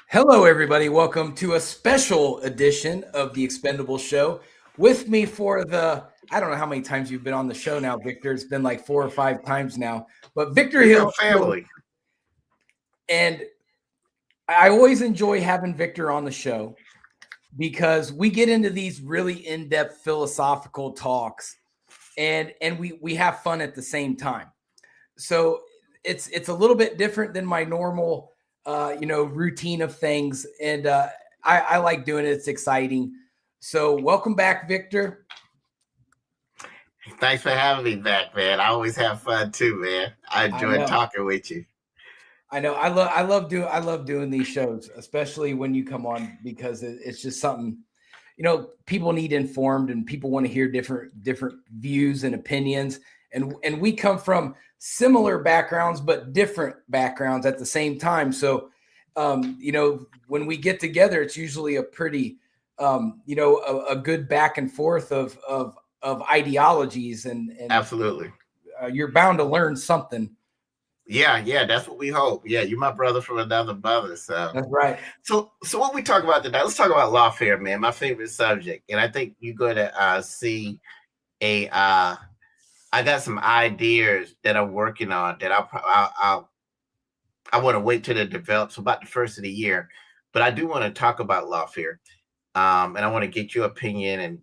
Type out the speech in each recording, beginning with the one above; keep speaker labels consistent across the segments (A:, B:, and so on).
A: Hello, everybody. Welcome to a special edition of the Expendable Show. With me for I don't know how many times you've been on the show now, Victor. It's been like 4 or 5 times now. But Victor
B: Become
A: Hill,
B: family.
A: and I always enjoy having Victor on the show because we get into these really in-depth philosophical talks and we have fun at the same time. So it's a little bit different than my normal routine of things, and I like doing it. It's exciting. So welcome back, Victor.
B: Thanks for having me back, man. I always have fun too, man. I
A: I
B: enjoy
A: know.
B: talking with you.
A: I know. I love doing these shows, especially when you come on, because it's just something, people need informed and people want to hear different views and opinions. And we come from similar backgrounds, but different backgrounds at the same time. So, when we get together, it's usually a pretty, a good back and forth of ideologies, and
B: Absolutely.
A: you're bound to learn something.
B: Yeah, that's what we hope. Yeah, you're my brother from another mother. So,
A: That's right.
B: so what we talk about today? Let's talk about lawfare, man. My favorite subject, and I think you're going to see a. I got some ideas that I'm working on that I want to wait till they develop. So about the first of the year, but I do want to talk about lawfare, and I want to get your opinion and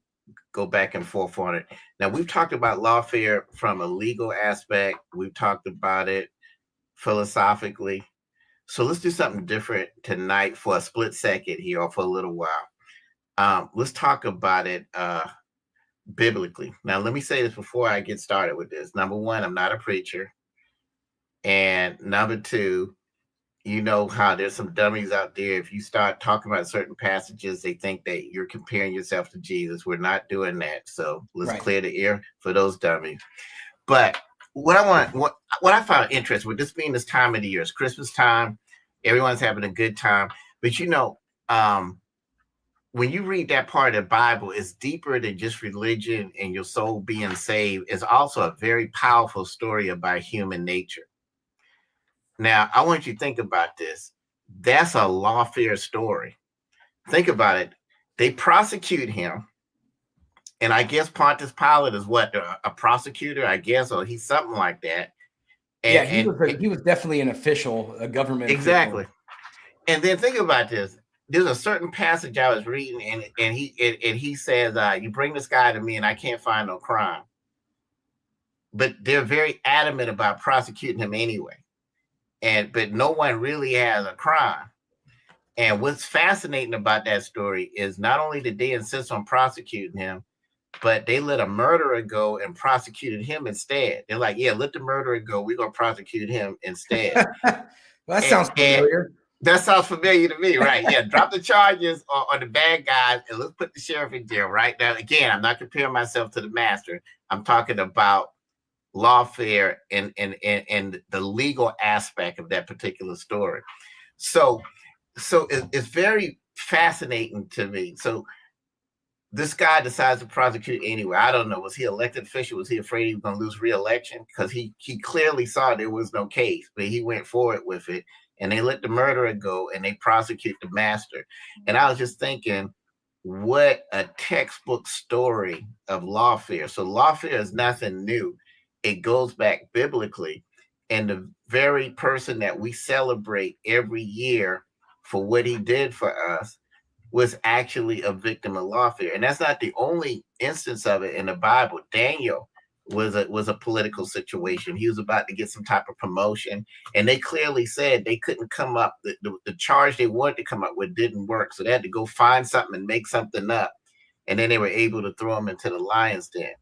B: go back and forth on it. Now, we've talked about lawfare from a legal aspect. We've talked about it philosophically. So let's do something different tonight for a split second here, or for a little while. Let's talk about it biblically. Now, let me say this before I get started with this. Number one, I'm not a preacher. And number two, you know how there's some dummies out there. If you start talking about certain passages, they think that you're comparing yourself to Jesus. We're not doing that. So let's clear the air for those dummies. But what I found interesting with this being this time of the year, it's Christmas time, everyone's having a good time. But when you read that part of the Bible, it's deeper than just religion and your soul being saved. It's also a very powerful story about human nature. Now, I want you to think about this. That's a lawfare story. Think about it. They prosecute him. And I guess Pontius Pilate is what, a prosecutor, I guess, or he's something like that.
A: He was definitely an official, a government
B: exactly.
A: official.
B: And then think about this. There's a certain passage I was reading, and he says, "You bring this guy to me, and I can't find no crime." But they're very adamant about prosecuting him anyway. But no one really has a crime. And what's fascinating about that story is not only did they insist on prosecuting him, but they let a murderer go and prosecuted him instead. They're like, yeah, let the murderer go. We're going to prosecute him instead.
A: Well, that sounds familiar.
B: That sounds familiar to me, right? Yeah, drop the charges on the bad guys and let's put the sheriff in jail right now. Again, I'm not comparing myself to the master. I'm talking about lawfare and the legal aspect of that particular story. So it's very fascinating to me. So this guy decides to prosecute anyway. I don't know. Was he elected official? Was he afraid he was going to lose re-election? Because he clearly saw there was no case, but he went forward with it. And they let the murderer go and they prosecute the master. And I was just thinking, what a textbook story of lawfare. So lawfare is nothing new. It goes back biblically. And the very person that we celebrate every year for what he did for us was actually a victim of lawfare. And that's not the only instance of it in the Bible. Daniel was a political situation. He was about to get some type of promotion, and they clearly said they couldn't come up. The charge they wanted to come up with didn't work, so they had to go find something and make something up, and then they were able to throw him into the lion's den.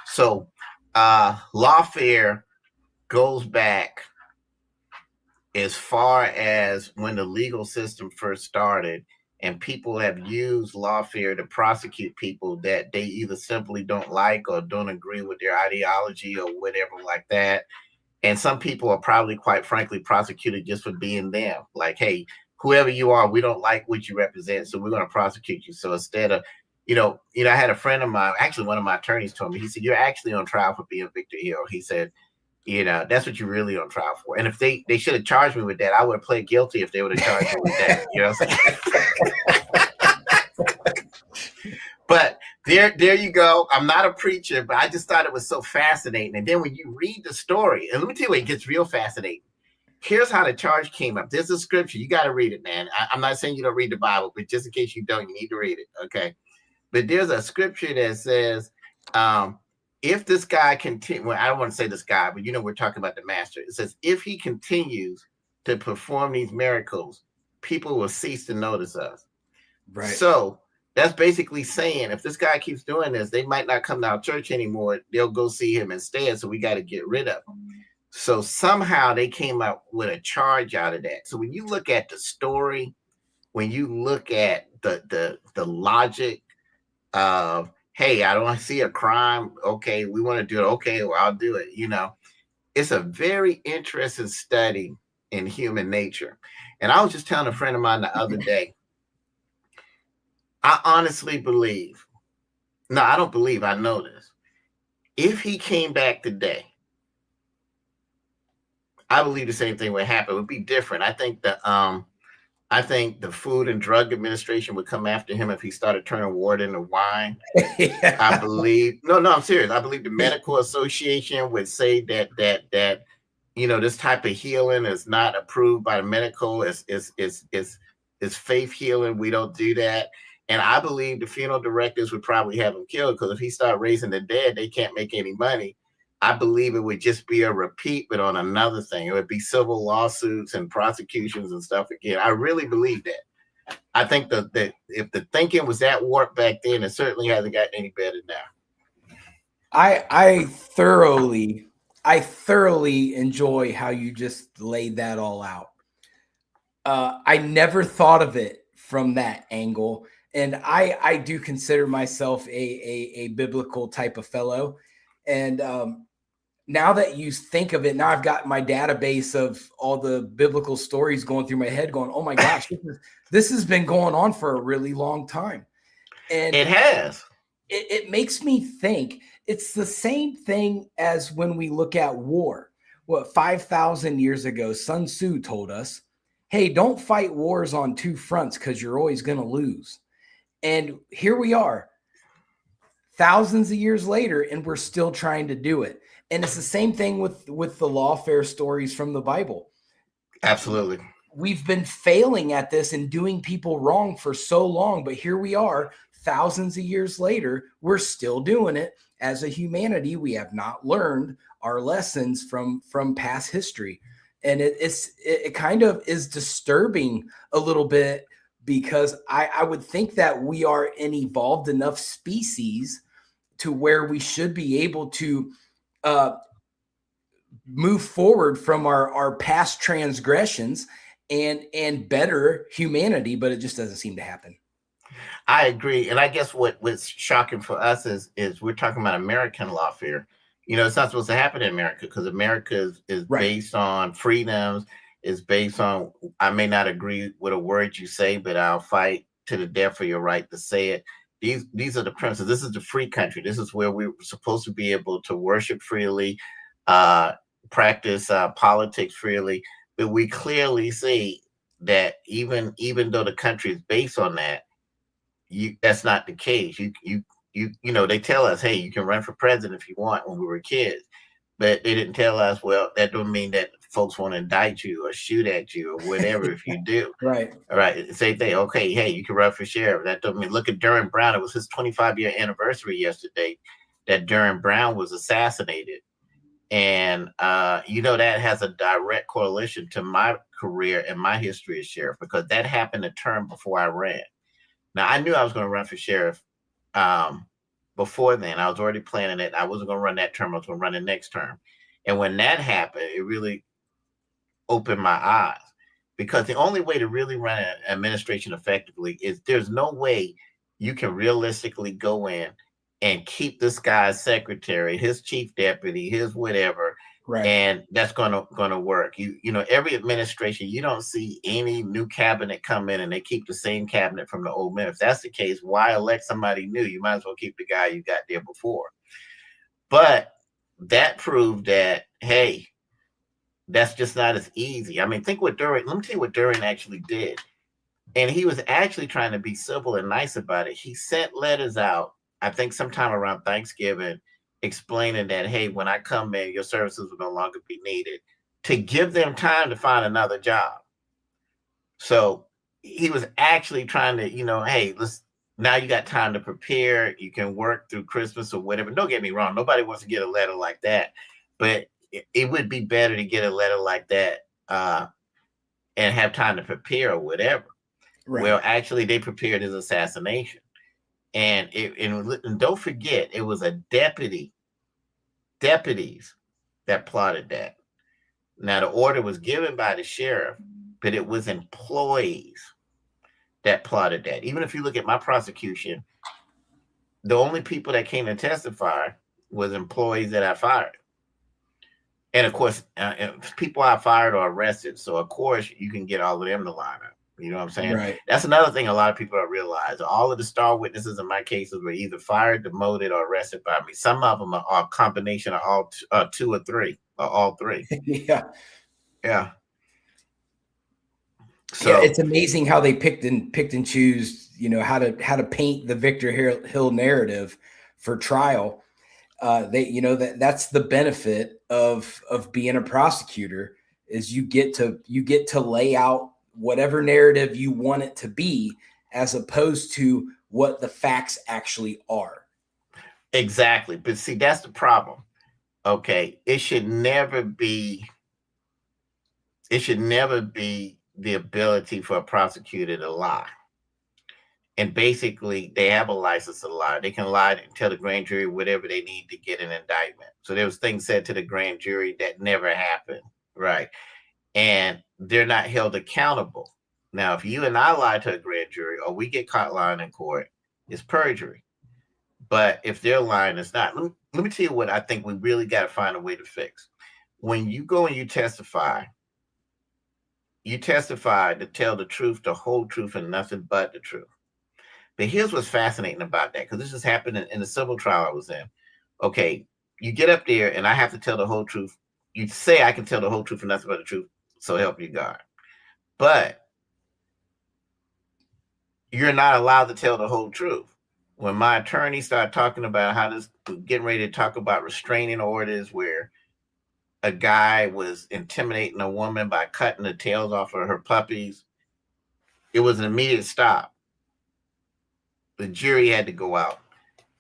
B: So lawfare goes back as far as when the legal system first started, and people have used lawfare to prosecute people that they either simply don't like or don't agree with their ideology or whatever like that. And some people are probably, quite frankly, prosecuted just for being them. Like, hey, whoever you are, we don't like what you represent, so we're going to prosecute you. So instead of, I had a friend of mine, actually one of my attorneys told me, he said, you're actually on trial for being Victor Hill. He said, You know, that's what you're really on trial for. And if they should have charged me with that, I would have pled guilty if they would have charged me with that. You know what I'm saying? But there you go. I'm not a preacher, but I just thought it was so fascinating. And then when you read the story, and let me tell you what, it gets real fascinating. Here's how the charge came up. There's a scripture. You got to read it, man. I'm not saying you don't read the Bible, but just in case you don't, you need to read it. Okay. But there's a scripture that says, if this guy continues, well, I don't want to say this guy, but you know, we're talking about the master. It says, if he continues to perform these miracles, people will cease to notice us.
A: Right.
B: So that's basically saying if this guy keeps doing this, they might not come to our church anymore. They'll go see him instead. So we got to get rid of him. So somehow they came up with a charge out of that. So when you look at the story, when you look at the logic of, hey, I don't see a crime. Okay, we want to do it. Okay, well, I'll do it. You know, it's a very interesting study in human nature. And I was just telling a friend of mine the other day, I honestly believe, no, I don't believe, I know this. If he came back today, I believe the same thing would happen. It would be different. I think the Food and Drug Administration would come after him if he started turning water into wine. Yeah. I believe, no, I'm serious. I believe the Medical Association would say that you know, this type of healing is not approved by the medical. It's faith healing. We don't do that. And I believe the funeral directors would probably have him killed, because if he started raising the dead, they can't make any money. I believe it would just be a repeat, but on another thing. It would be civil lawsuits and prosecutions and stuff again. I really believe that. I think that if the thinking was that warped back then, it certainly hasn't gotten any better now.
A: I thoroughly enjoy how you just laid that all out. I never thought of it from that angle. And I do consider myself a biblical type of fellow. And now that you think of it, now I've got my database of all the biblical stories going through my head going, oh my gosh, this has been going on for a really long time. And
B: it has.
A: It makes me think it's the same thing as when we look at war. What, 5,000 years ago, Sun Tzu told us, hey, don't fight wars on two fronts because you're always going to lose. And here we are, thousands of years later, and we're still trying to do it. And it's the same thing with the lawfare stories from the Bible.
B: Absolutely.
A: We've been failing at this and doing people wrong for so long, but here we are, thousands of years later, we're still doing it. As a humanity, we have not learned our lessons from past history. And it kind of is disturbing a little bit, because I would think that we are an evolved enough species to where we should be able to move forward from our past transgressions and better humanity, but it just doesn't seem to happen.
B: I agree. And I guess what's shocking for us is we're talking about American lawfare. You know, it's not supposed to happen in America, because America is right. Based on freedoms, is based on, I may not agree with a word you say, but I'll fight to the death for your right to say it. These are the premises. This is the free country. This is where we're supposed to be able to worship freely, practice politics freely. But we clearly see that even though the country is based on that, that's not the case. You know, they tell us, hey, you can run for president if you want, when we were kids, but they didn't tell us, well, that don't mean that folks want to indict you or shoot at you or whatever if you do.
A: Right.
B: All right. Same thing. Okay, hey, you can run for sheriff. That don't mean, look at Durham Brown. It was his 25-year anniversary yesterday that Durham Brown was assassinated. And you know, that has a direct correlation to my career and my history as sheriff, because that happened a term before I ran. Now, I knew I was going to run for sheriff before then. I was already planning it. I wasn't going to run that term. I was going to run the next term. And when that happened, it really opened my eyes, because the only way to really run an administration effectively is there's no way you can realistically go in and keep this guy's secretary, his chief deputy, his whatever, right, and that's gonna work. You know, every administration, you don't see any new cabinet come in and they keep the same cabinet from the old men. If that's the case, why elect somebody new? You might as well keep the guy you got there before. But that proved that, hey, that's just not as easy. I mean, think what Duran, let me tell you what Duran actually did. And he was actually trying to be civil and nice about it. He sent letters out, I think sometime around Thanksgiving, explaining that, hey, when I come in, your services will no longer be needed, to give them time to find another job. So he was actually trying to, hey, now you got time to prepare. You can work through Christmas or whatever. Don't get me wrong. Nobody wants to get a letter like that, but it would be better to get a letter like that and have time to prepare or whatever. Right. Well, actually, they prepared his assassination. And don't forget, it was a deputies that plotted that. Now, the order was given by the sheriff, but it was employees that plotted that. Even if you look at my prosecution, the only people that came to testify was employees that I fired. And of course, people I fired or arrested. So of course, you can get all of them to line up. You know what I'm saying?
A: Right.
B: That's another thing a lot of people don't realize. All of the star witnesses in my cases were either fired, demoted, or arrested by me. Some of them are a combination of all two or three, or all three.
A: Yeah.
B: Yeah.
A: So yeah, it's amazing how they picked and choose, how to paint the Victor Hill narrative for trial. That's the benefit of being a prosecutor, is you get to lay out whatever narrative you want it to be, as opposed to what the facts actually are.
B: Exactly. But see, that's the problem. Okay. It should never be the ability for a prosecutor to lie. And basically, they have a license to lie. They can lie and tell the grand jury whatever they need to get an indictment. So there was things said to the grand jury that never happened, right? And they're not held accountable. Now, if you and I lie to a grand jury, or we get caught lying in court, it's perjury. But if they're lying, it's not. Let me tell you what I think we really got to find a way to fix. When you go and you testify to tell the truth, the whole truth, and nothing but the truth. But here's what's fascinating about that, because this is happening in the civil trial I was in. Okay, you get up there and I have to tell the whole truth. You say I can tell the whole truth and nothing but the truth, so help you God. But you're not allowed to tell the whole truth. When my attorney started talking about getting ready to talk about restraining orders, where a guy was intimidating a woman by cutting the tails off of her puppies, it was an immediate stop. The jury had to go out.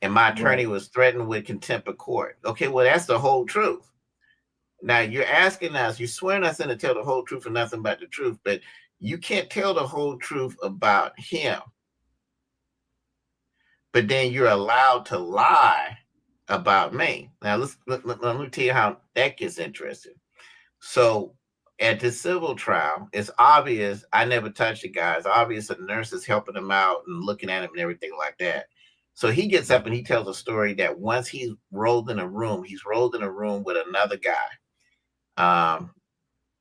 B: And my attorney was threatened with contempt of court. Okay, well, that's the whole truth. Now, you're asking us, you're swearing us in to tell the whole truth and nothing but the truth, but you can't tell the whole truth about him. But then you're allowed to lie about me. Now, let me tell you how that gets interesting. So at the civil trial, it's obvious I never touched the guy. It's obvious the nurse is helping him out and looking at him and everything like that. So he gets up and he tells a story that once he's rolled in a room with another guy.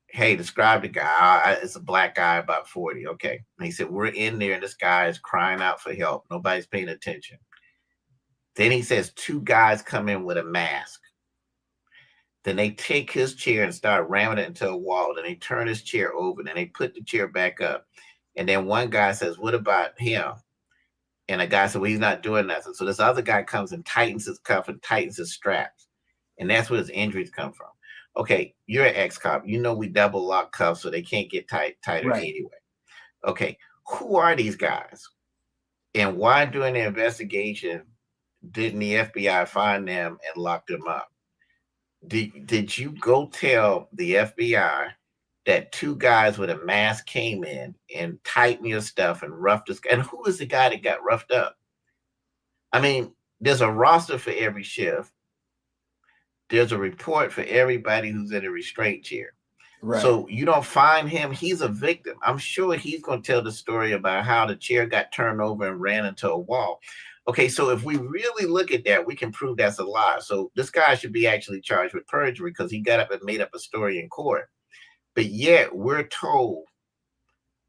B: Hey, describe the guy. It's a black guy, about 40. Okay. And he said, we're in there and this guy is crying out for help. Nobody's paying attention. Then he says 2 guys come in with a mask. Then they take his chair and start ramming it into a wall. Then they turn his chair over. Then they put the chair back up. And then one guy says, what about him? And a guy said, well, he's not doing nothing. So this other guy comes and tightens his cuff and tightens his straps. And that's where his injuries come from. Okay, you're an ex-cop. You know we double lock cuffs so they can't get tighter anyway. Okay, who are these guys? And why during the investigation didn't the FBI find them and lock them up? Did you go tell the FBI that 2 guys with a mask came in and tightened your stuff and roughed us? And who is the guy that got roughed up? I mean, there's a roster for every shift. There's a report for everybody who's in a restraint chair. Right. So you don't find him. He's a victim. I'm sure he's going to tell the story about how the chair got turned over and ran into a wall. Okay, so if we really look at that, we can prove that's a lie. So this guy should be actually charged with perjury because he got up and made up a story in court. But yet we're told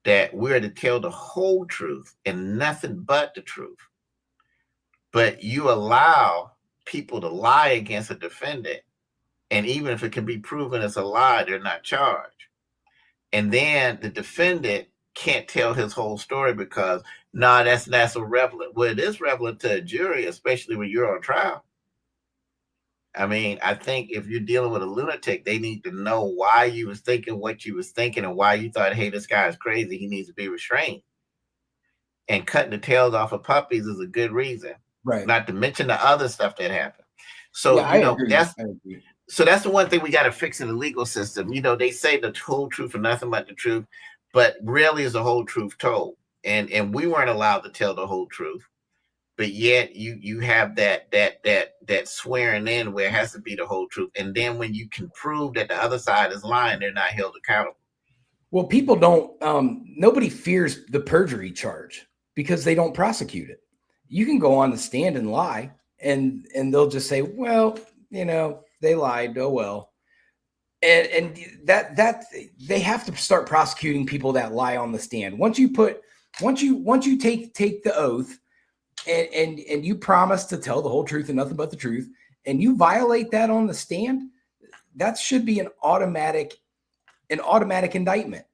B: that we're to tell the whole truth and nothing but the truth. But you allow people to lie against a defendant And even if it can be proven it's a lie, they're not charged. And then the defendant can't tell his whole story because, nah, that's irrelevant. Well, it is relevant to a jury, especially when you're on trial. I mean, I think if you're dealing with a lunatic, they need to know why you was thinking what you was thinking and why you thought, hey, this guy is crazy. He needs to be restrained. And cutting the tails off of puppies is a good reason.
A: Right.
B: Not to mention the other stuff that happened. So,
A: yeah,
B: you know,
A: agree.
B: that's so that's the one thing we got to fix in the legal system. You know, they say the whole truth and nothing but the truth, but rarely is the whole truth told. And we weren't allowed to tell the whole truth. But yet you have that swearing in where it has to be the whole truth. And then when you can prove that the other side is lying, they're not held accountable.
A: Well, people don't, nobody fears the perjury charge because they don't prosecute it. You can go on the stand and lie and they'll just say, well, you know, they lied. Oh, well. And that they have to start prosecuting people that lie on the stand. Once you take the oath and you promise to tell the whole truth and nothing but the truth, and you violate that on the stand, that should be an automatic indictment.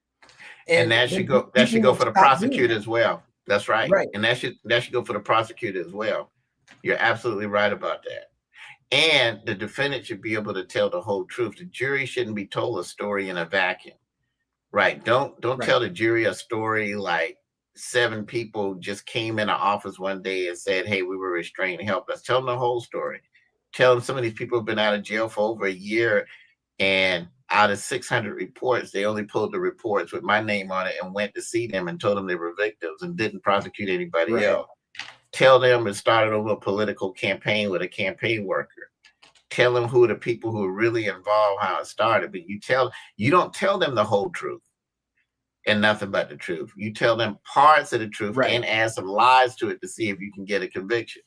B: And that should go for the prosecutor as well. That's right. Right. And that should go for the prosecutor as well. You're absolutely right about that. And the defendant should be able to tell the whole truth. The jury shouldn't be told a story in a vacuum. Right. Don't tell the jury a story like 7 people just came in the office one day and said, hey, we were restrained, help us. Tell them the whole story. Tell them some of these people have been out of jail for over a year, and out of 600 reports, they only pulled the reports with my name on it and went to see them and told them they were victims and didn't prosecute anybody else. Tell them it started over a political campaign with a campaign worker. Tell them who are the people who are really involved, how it started. But you don't tell them the whole truth and nothing but the truth. You tell them parts of the truth and add some lies to it to see if you can get a conviction.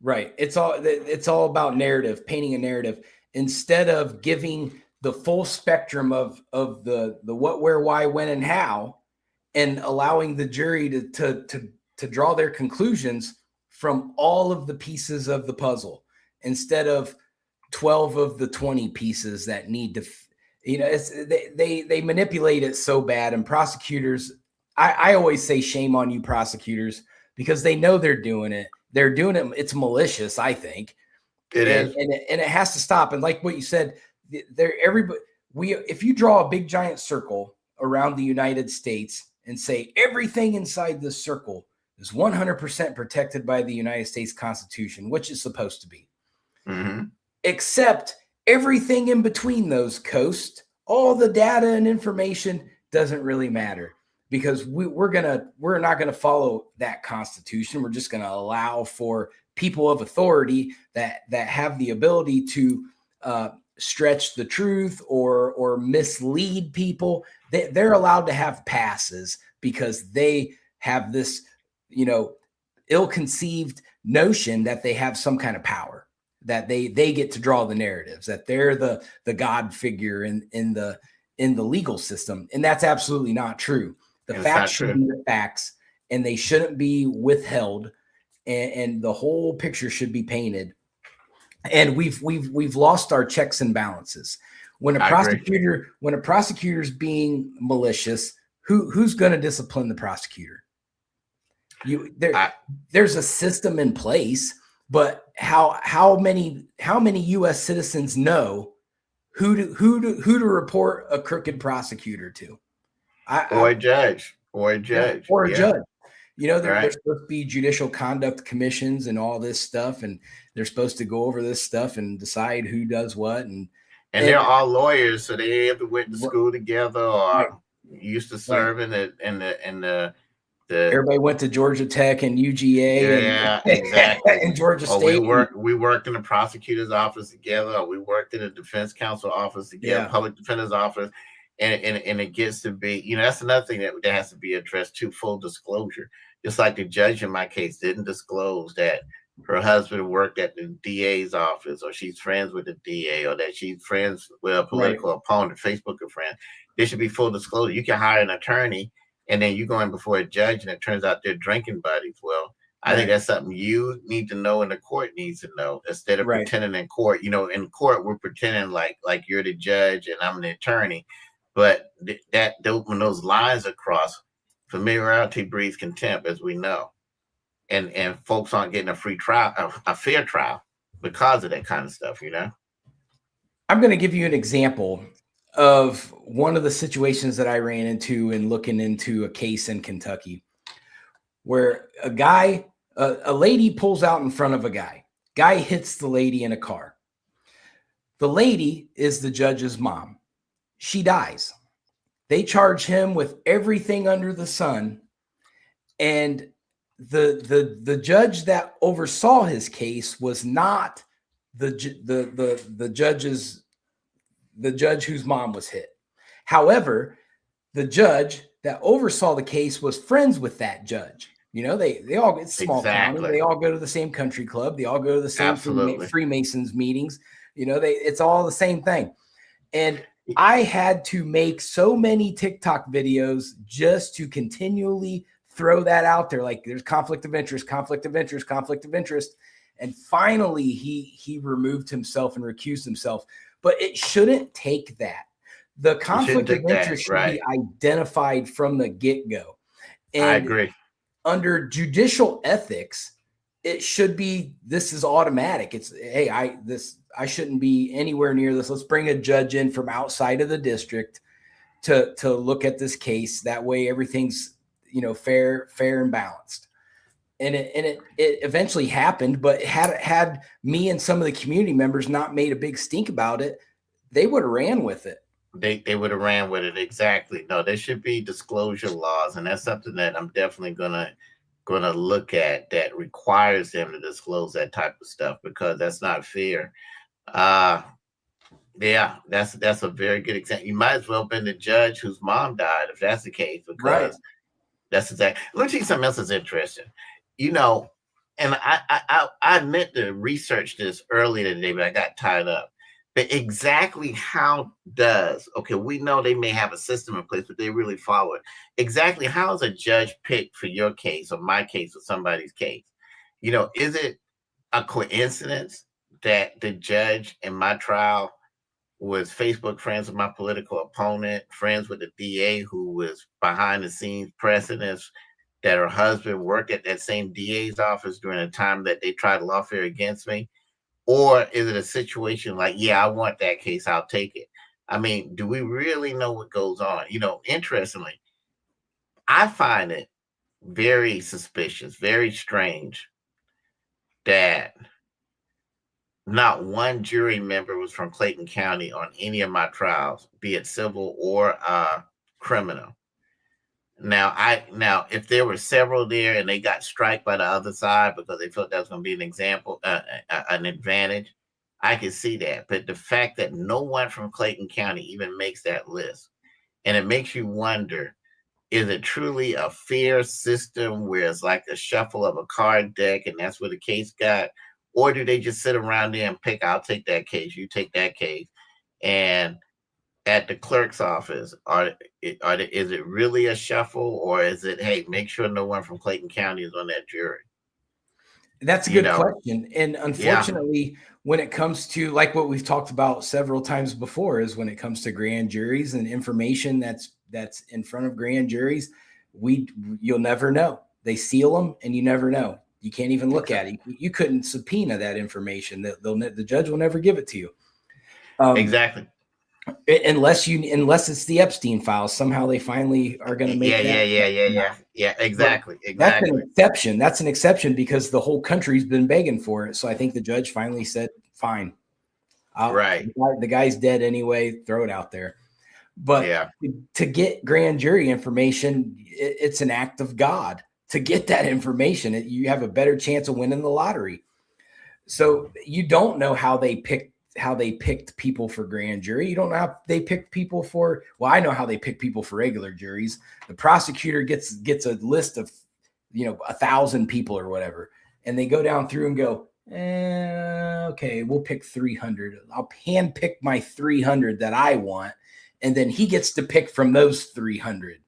A: Right. It's all about narrative, painting a narrative instead of giving the full spectrum of the what, where, why, when, and how, and allowing the jury to draw their conclusions from all of the pieces of the puzzle instead of 12 of the 20 pieces that need to, you know, they manipulate it so bad. And prosecutors, I always say shame on you prosecutors, because they know they're doing it. They're doing it. It's malicious, I think.
B: It is.
A: And it has to stop. And like what you said, if you draw a big giant circle around the United States and say everything inside this circle is 100% protected by the United States Constitution, which is supposed to be, except everything in between those coasts, all the data and information doesn't really matter, because we're not gonna follow that Constitution. We're just gonna allow for people of authority that have the ability to stretch the truth or mislead people. They're allowed to have passes because they have this, you know, ill-conceived notion that they have some kind of power, that they get to draw the narratives, that they're the God figure in the legal system. And that's absolutely not true. The facts should be the facts, and they shouldn't be withheld, and the whole picture should be painted. And we've lost our checks and balances. When a prosecutor's being malicious, who's going to discipline the prosecutor? There's a system in place, but how many U.S. citizens know who to report a crooked prosecutor to?
B: Or a judge.
A: A judge. You know, there's supposed to be judicial conduct commissions and all this stuff, and they're supposed to go over this stuff and decide who does what. And
B: they're all lawyers, so they have to went to school together or used to serve in the
A: everybody went to Georgia Tech and UGA.
B: Yeah, exactly.
A: And Georgia State.
B: We worked in the prosecutor's office together, or we worked in the defense counsel office together, public defender's office. And it gets to be, you know, that's another thing that has to be addressed too, full disclosure. Just like the judge in my case didn't disclose that her husband worked at the DA's office, or she's friends with the DA, or that she's friends with a political opponent, Facebook a friend. There should be full disclosure. You can hire an attorney, and then you go in before a judge, and it turns out they're drinking buddies. Well, I think that's something you need to know and the court needs to know instead of pretending in court. You know, in court, we're pretending like you're the judge and I'm the attorney. But when those lines are crossed, familiarity breeds contempt, as we know. And folks aren't getting a free trial, a fair trial because of that kind of stuff, you know?
A: I'm going to give you an example of one of the situations that I ran into in looking into a case in Kentucky where a lady pulls out in front of a guy hits the lady in a car. The lady is the judge's mom. She dies. They charge him with everything under the sun. And the judge that oversaw his case was not the judge whose mom was hit. However, the judge that oversaw the case was friends with that judge. You know, they all, it's small town, they all go to the same country club, they all go to the same Freemasons meetings. You know, it's all the same thing. And I had to make so many TikTok videos just to continually throw that out there. Like, there's conflict of interest, conflict of interest, conflict of interest. And finally, he removed himself and recused himself. But it shouldn't take that. The conflict of interest should be identified from the get-go. And
B: I agree.
A: Under judicial ethics, it should be, this is automatic. It's, hey, I shouldn't be anywhere near this. Let's bring a judge in from outside of the district to look at this case. That way everything's, you know, fair and balanced. And it eventually happened, but had me and some of the community members not made a big stink about it, they would have ran with it.
B: They would have ran with it. Exactly. No, there should be disclosure laws, and that's something that I'm definitely gonna look at, that requires them to disclose that type of stuff, because that's not fair. Yeah, that's a very good example. You might as well have been the judge whose mom died if that's the case, because that's exactly. Let me tell you something else that's interesting. You know, and I meant to research this earlier today, but I got tied up. But exactly how we know they may have a system in place, but they really follow it. Exactly how is a judge picked for your case or my case or somebody's case? You know, is it a coincidence that the judge in my trial was Facebook friends with my political opponent, friends with the DA who was behind the scenes pressing this, that her husband worked at that same DA's office during the time that they tried lawfare against me? Or is it a situation like, yeah, I want that case, I'll take it? I mean, do we really know what goes on? You know, interestingly, I find it very suspicious, very strange that not one jury member was from Clayton County on any of my trials, be it civil or criminal. Now, if there were several there and they got striked by the other side because they felt that was going to be an example, an advantage, I can see that. But the fact that no one from Clayton County even makes that list, and it makes you wonder, is it truly a fair system where it's like a shuffle of a card deck and that's where the case got? Or do they just sit around there and pick, I'll take that case, you take that case, and at the clerk's office, is it really a shuffle, or is it, hey, make sure no one from Clayton County is on that jury?
A: That's a good question. And unfortunately, when it comes to, like what we've talked about several times before, is when it comes to grand juries and information that's in front of grand juries, you'll never know. They seal them and you never know. You can't even look at it. You couldn't subpoena that information. The judge will never give it to you.
B: Exactly.
A: Unless it's the Epstein files. Somehow they finally are going to make
B: Yeah, exactly.
A: That's an exception. That's an exception because the whole country's been begging for it. So I think the judge finally said, fine. The guy's dead anyway. Throw it out there. But to get grand jury information, it's an act of God. To get that information, you have a better chance of winning the lottery. So you don't know how they picked people for grand jury. You don't know how they picked people for, well, I know how they pick people for regular juries. The prosecutor gets a list of, 1,000 people or whatever. And they go down through and go, okay, we'll pick 300. I'll hand pick my 300 that I want. And then he gets to pick from those 300.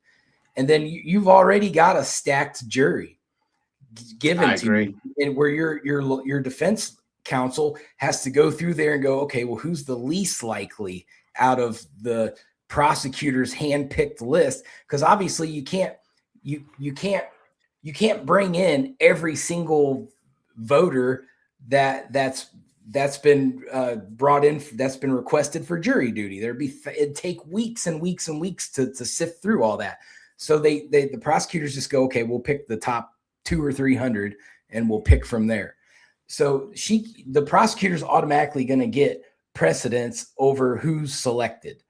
A: And then you've already got a stacked jury. given to you, and where your defense counsel has to go through there and go, okay, well, who's the least likely out of the prosecutor's hand-picked list? Because obviously you can't bring in every single voter that's been brought in, that's been requested for jury duty. It'd take weeks and weeks and weeks to sift through all that. So the prosecutors just go, okay, we'll pick the top 200 or 300 and we'll pick from there. So the prosecutor's automatically going to get precedence over who's selected.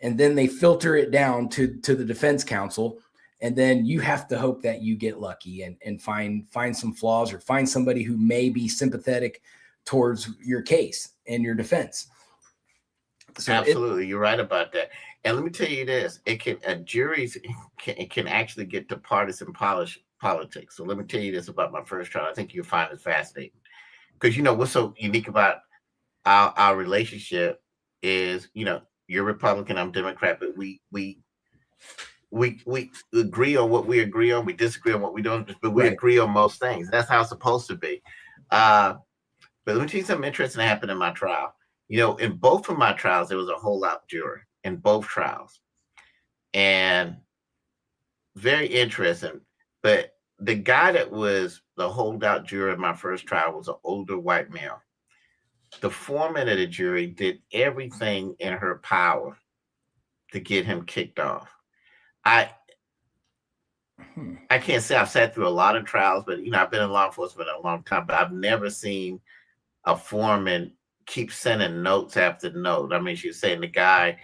A: And then they filter it down to the defense counsel. And then you have to hope that you get lucky and find some flaws or find somebody who may be sympathetic towards your case and your defense.
B: So absolutely, you're right about that. And let me tell you this: juries can actually get to partisan politics. So let me tell you this about my first trial. I think you'll find it fascinating because what's so unique about our relationship is you're Republican, I'm Democrat, but we agree on what we agree on. We disagree on what we don't, but we agree on most things. That's how it's supposed to be. But let me tell you something interesting that happened in my trial. In both of my trials, there was a holdout juror in both trials. And very interesting. But the guy that was the holdout juror in my first trial was an older white male. The foreman of the jury did everything in her power to get him kicked off. I can't say I've sat through a lot of trials, but I've been in law enforcement a long time, but I've never seen a foreman keep sending notes after note. I mean, she was saying the guy,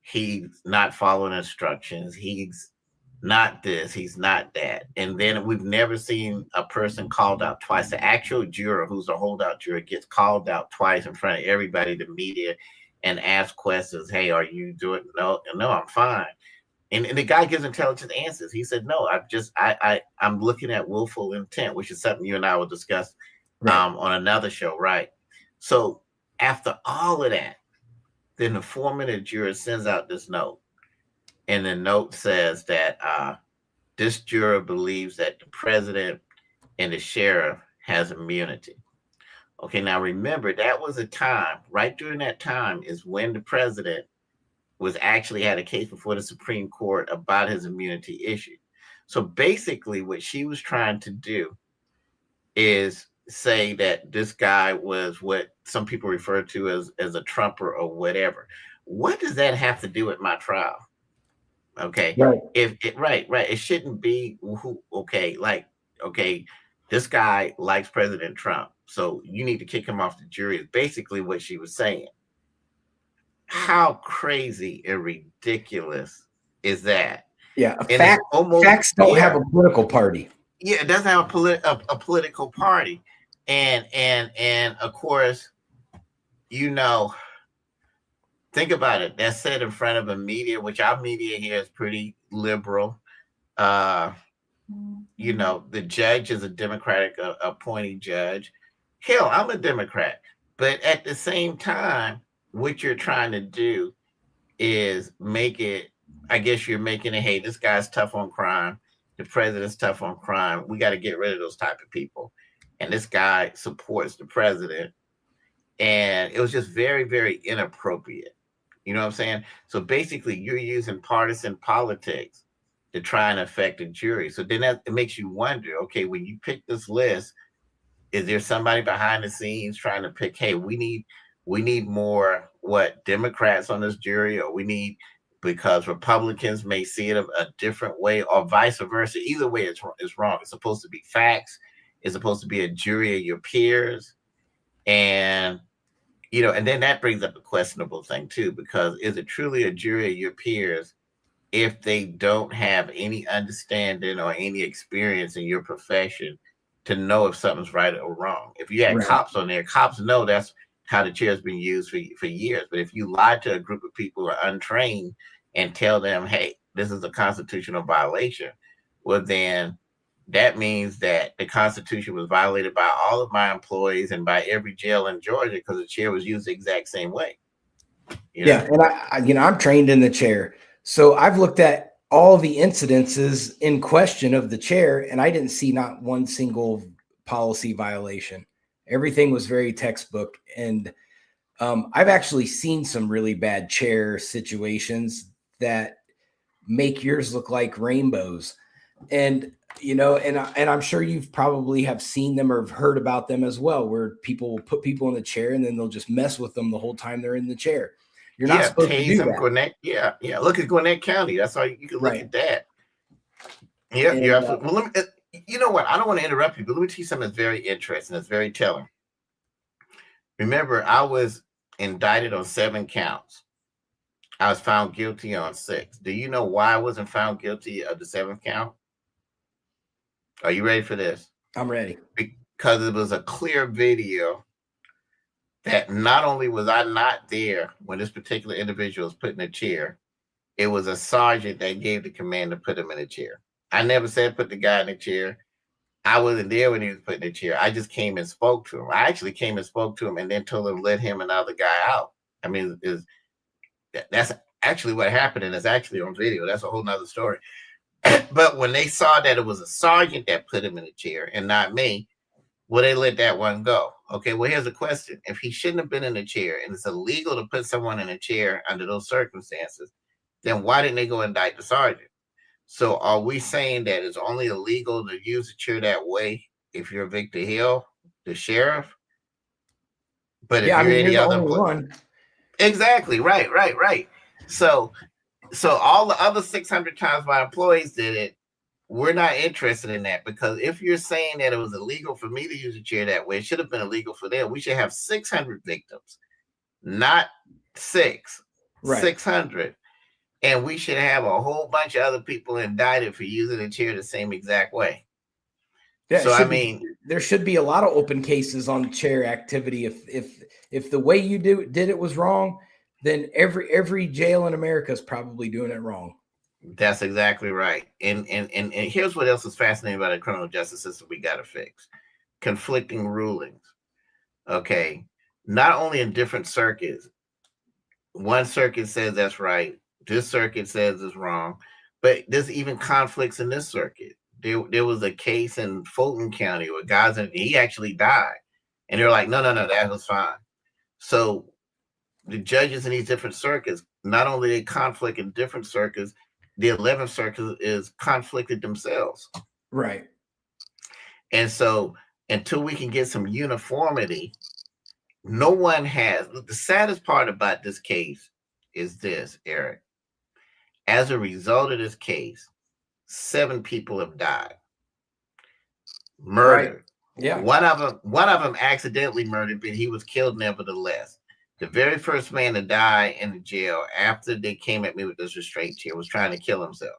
B: he's not following instructions. He's not this, he's not that. And then we've never seen a person called out twice. The actual juror, who's a holdout juror, gets called out twice in front of everybody, the media, and asks questions. Hey, are you doing? No, I'm fine. And the guy gives intelligent answers. He said, no, I'm looking at willful intent, which is something you and I will discuss on another show, right? So after all of that, then the foreman of the jury sends out this note. And the note says that this juror believes that the president and the sheriff has immunity. Okay, now remember, that was a time, right during that time is when the president was actually had a case before the Supreme Court about his immunity issue. So basically what she was trying to do is say that this guy was what some people refer to as a Trumper or whatever. What does that have to do with my trial? Okay. Right. It shouldn't be this guy likes President Trump, so you need to kick him off the jury is basically what she was saying. How crazy and ridiculous is that?
A: Yeah, facts don't have a political party.
B: Yeah, it doesn't have a political party, and of course, think about it. That's said in front of a media, which our media here is pretty liberal. The judge is a Democratic appointed judge. Hell, I'm a Democrat, but at the same time, what you're trying to do is make it, I guess you're making it, hey, this guy's tough on crime. The president's tough on crime. We got to get rid of those type of people. And this guy supports the president. And it was just very, very inappropriate. You know what I'm saying? So basically, you're using partisan politics to try and affect a jury. So then it makes you wonder, okay, when you pick this list, is there somebody behind the scenes trying to pick, hey, we need more Democrats on this jury, or we need, because Republicans may see it a different way, or vice versa. Either way, it's wrong. It's supposed to be facts. It's supposed to be a jury of your peers. And, and then that brings up a questionable thing too, because is it truly a jury of your peers if they don't have any understanding or any experience in your profession to know if something's right or wrong? If you had cops on there, cops know that's how the chair has been used for years. But if you lie to a group of people who are untrained and tell them, hey, this is a constitutional violation, well, then that means that the Constitution was violated by all of my employees and by every jail in Georgia, because the chair was used the exact same way.
A: Yeah, and I'm trained in the chair. So I've looked at all the incidences in question of the chair, and I didn't see not one single policy violation. Everything was very textbook. And I've actually seen some really bad chair situations that make yours look like rainbows. And and I'm sure you've probably have seen them or heard about them as well, where people will put people in the chair and then they'll just mess with them the whole time they're in the chair. You're not supposed to do
B: tase them,
A: that.
B: Gwinnett. Yeah. Look at Gwinnett County. That's all you can look
A: Right.
B: at that. Yeah,
A: And,
B: you're absolutely. Well, let me. You know what? I don't want to interrupt you, but let me tell you something that's very interesting. That's very telling. Remember, I was indicted on 7 counts. I was found guilty on 6. Do you know why I wasn't found guilty of the 7th count? Are you ready for this?
A: I'm ready.
B: Because it was a clear video that not only was I not there when this particular individual was put in a chair, it was a sergeant that gave the command to put him in a chair. I never said put the guy in the chair. I wasn't there when he was put in the chair. I just came and spoke to him. I actually came and spoke to him and then told him to let him and the other guy out. I mean, that's actually what happened, and it's actually on video. That's a whole nother story. But when they saw that it was a sergeant that put him in the chair and not me, well, they let that one go. Okay, well, here's the question. If he shouldn't have been in the chair and it's illegal to put someone in a chair under those circumstances, then why didn't they go indict the sergeant? So are we saying that it's only illegal to use the chair that way if you're Victor Hill, the sheriff? But if you're any
A: you're the
B: other
A: only one.
B: Exactly, right. So all the other 600 times my employees did it, we're not interested in that, because if you're saying that it was illegal for me to use a chair that way, it should have been illegal for them. We should have 600 victims, not 6,
A: Right.
B: 600. And we should have a whole bunch of other people indicted for using a chair the same exact way.
A: Yeah,
B: so I mean,
A: there should be a lot of open cases on chair activity. If the way you did it was wrong, then every jail in America is probably doing it wrong.
B: That's exactly right. And here's what else is fascinating about the criminal justice system we got to fix: conflicting rulings. Okay, not only in different circuits. One circuit says that's right. This circuit says it's wrong. But there's even conflicts in this circuit. There was a case in Fulton County where guys, and he actually died. And they're like, no, that was fine. So the judges in these different circuits, not only they conflict in different circuits, the 11th circuit is conflicted themselves.
A: Right.
B: And so until we can get some uniformity, no one has. The saddest part about this case is this, Eric. As a result of this case, 7 people have died. Murdered.
A: Right. Yeah.
B: One of them accidentally murdered, but he was killed nevertheless. The very first man to die in the jail after they came at me with this restraint chair was trying to kill himself.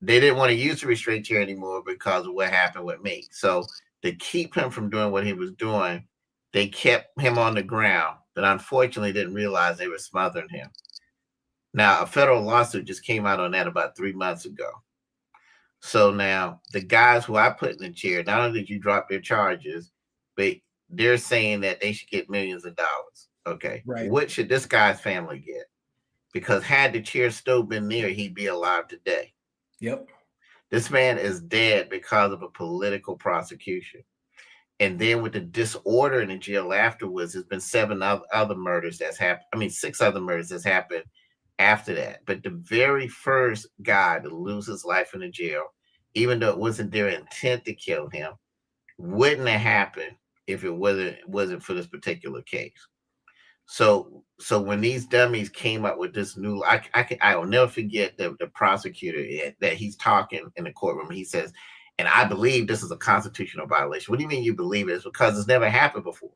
B: They didn't want to use the restraint chair anymore because of what happened with me. So to keep him from doing what he was doing, they kept him on the ground, but unfortunately didn't realize they were smothering him. Now, a federal lawsuit just came out on that about 3 months ago. So now the guys who I put in the chair, not only did you drop their charges, but they're saying that they should get millions of dollars. Okay.
A: Right.
B: What should this guy's family get? Because had the chair still been there, he'd be alive today.
A: Yep.
B: This man is dead because of a political prosecution. And then with the disorder in the jail afterwards, there's been 7 other murders that's happened. I mean, 6 other murders that's happened after that. But the very first guy to lose his life in the jail, even though it wasn't their intent to kill him, wouldn't have happened if it wasn't for this particular case. So when these dummies came up with this new, I will never forget the prosecutor that he's talking in the courtroom. He says, and I believe this is a constitutional violation. What do you mean you believe it? It's because it's never happened before.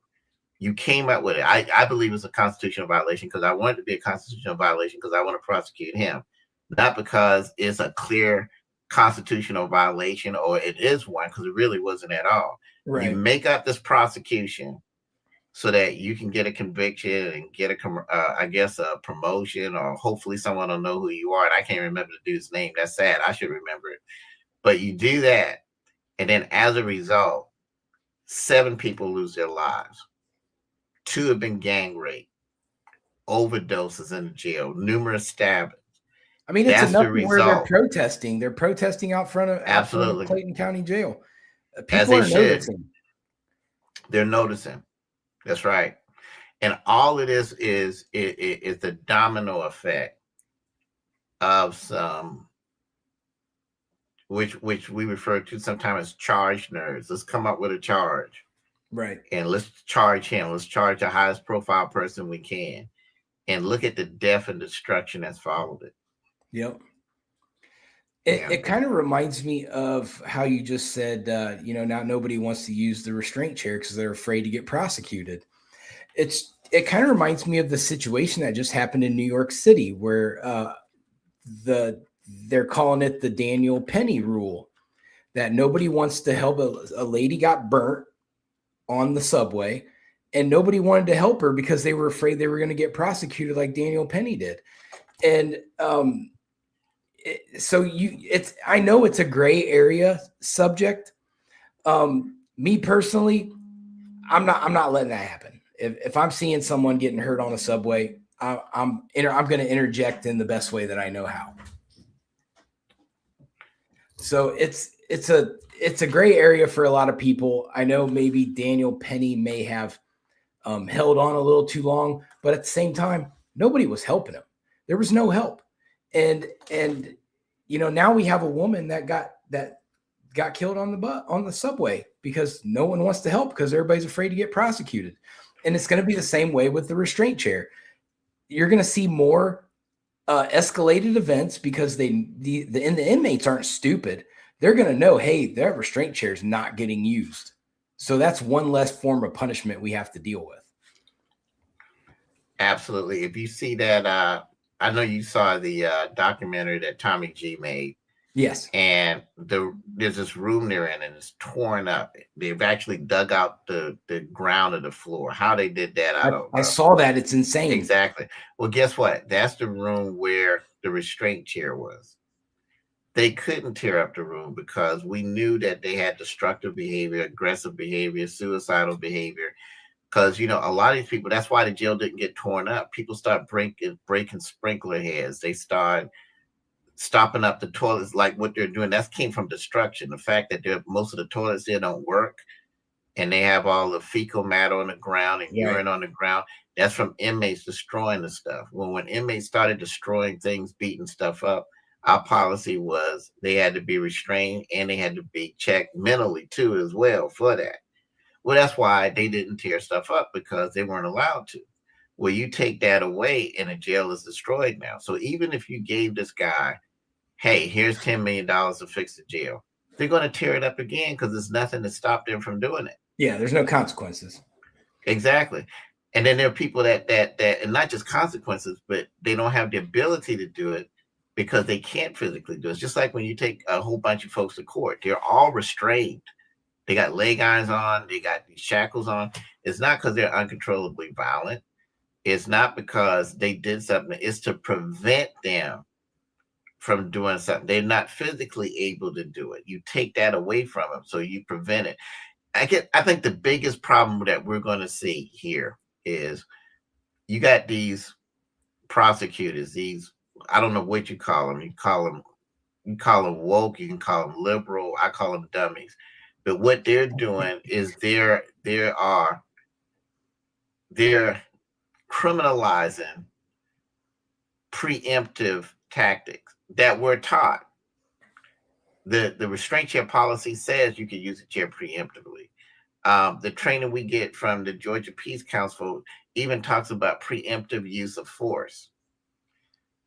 B: You came up with it. I believe it's a constitutional violation because I want it to be a constitutional violation because I want to prosecute him, not because it's a clear constitutional violation or it is one, because it really wasn't at all. Right. You make up this prosecution so that you can get a conviction and get a promotion, or hopefully someone will know who you are. And I can't remember the dude's name. That's sad. I should remember it. But you do that, and then as a result, 7 people lose their lives. 2 have been gang raped, overdoses in the jail, numerous stabbings.
A: I mean, it's
B: That's
A: enough
B: the
A: where they're
B: result.
A: protesting. They're protesting out front of
B: Absolutely.
A: Clayton County Jail.
B: As
A: People
B: they
A: are
B: should.
A: noticing.
B: They're noticing. That's right. And all it is the domino effect of some, which we refer to sometimes as charge nerds. Let's come up with a charge.
A: Right.
B: And let's charge him. Let's charge the highest profile person we can. And look at the death and destruction that's followed it.
A: Yep. It kind of reminds me of how you just said, now nobody wants to use the restraint chair because they're afraid to get prosecuted. It kind of reminds me of the situation that just happened in New York City where they're calling it the Daniel Penny rule, that nobody wants to help. A lady got burnt on the subway and nobody wanted to help her because they were afraid they were going to get prosecuted like Daniel Penny did. And I know it's a gray area subject. Me personally, I'm not letting that happen. If I'm seeing someone getting hurt on a subway, I'm going to interject in the best way that I know how. So it's a gray area for a lot of people. I know maybe Daniel Penny may have held on a little too long, but at the same time, nobody was helping him. There was no help, and now we have a woman that got killed on the subway because no one wants to help because everybody's afraid to get prosecuted. And it's going to be the same way with the restraint chair. You're going to see more escalated events because the inmates aren't stupid. They're going to know, hey, their restraint chair is not getting used. So that's one less form of punishment we have to deal with.
B: Absolutely. If you see that, I know you saw the documentary that Tommy G made.
A: Yes.
B: And there's this room they're in and it's torn up. They've actually dug out the ground of the floor. How they did that, I don't know.
A: I saw that. It's insane.
B: Exactly. Well, guess what? That's the room where the restraint chair was. They couldn't tear up the room because we knew that they had destructive behavior, aggressive behavior, suicidal behavior. Because, a lot of these people, that's why the jail didn't get torn up. People start breaking sprinkler heads. They start stopping up the toilets, like what they're doing. That came from destruction. The fact that most of the toilets there don't work and they have all the fecal matter on the ground and urine on the ground, that's from inmates destroying the stuff. When inmates started destroying things, beating stuff up, our policy was they had to be restrained and they had to be checked mentally too as well for that. Well, that's why they didn't tear stuff up, because they weren't allowed to. Well, you take that away and the jail is destroyed now. So even if you gave this guy, hey, here's $10 million to fix the jail, they're going to tear it up again because there's nothing to stop them from doing it.
A: Yeah, there's no consequences.
B: Exactly. And then there are people that and not just consequences, but they don't have the ability to do it because they can't physically do it. It's just like when you take a whole bunch of folks to court, they're all restrained. They got leg irons on, they got these shackles on. It's not because they're uncontrollably violent. It's not because they did something. It's to prevent them from doing something. They're not physically able to do it. You take that away from them, so you prevent it. I think the biggest problem that we're going to see here is you got these prosecutors, these, I don't know what you call them. You call them woke, you can call them liberal, I call them dummies. But what they're doing is they're criminalizing preemptive tactics that we're taught. The restraint chair policy says you can use a chair preemptively. The training we get from the Georgia Peace Council even talks about preemptive use of force.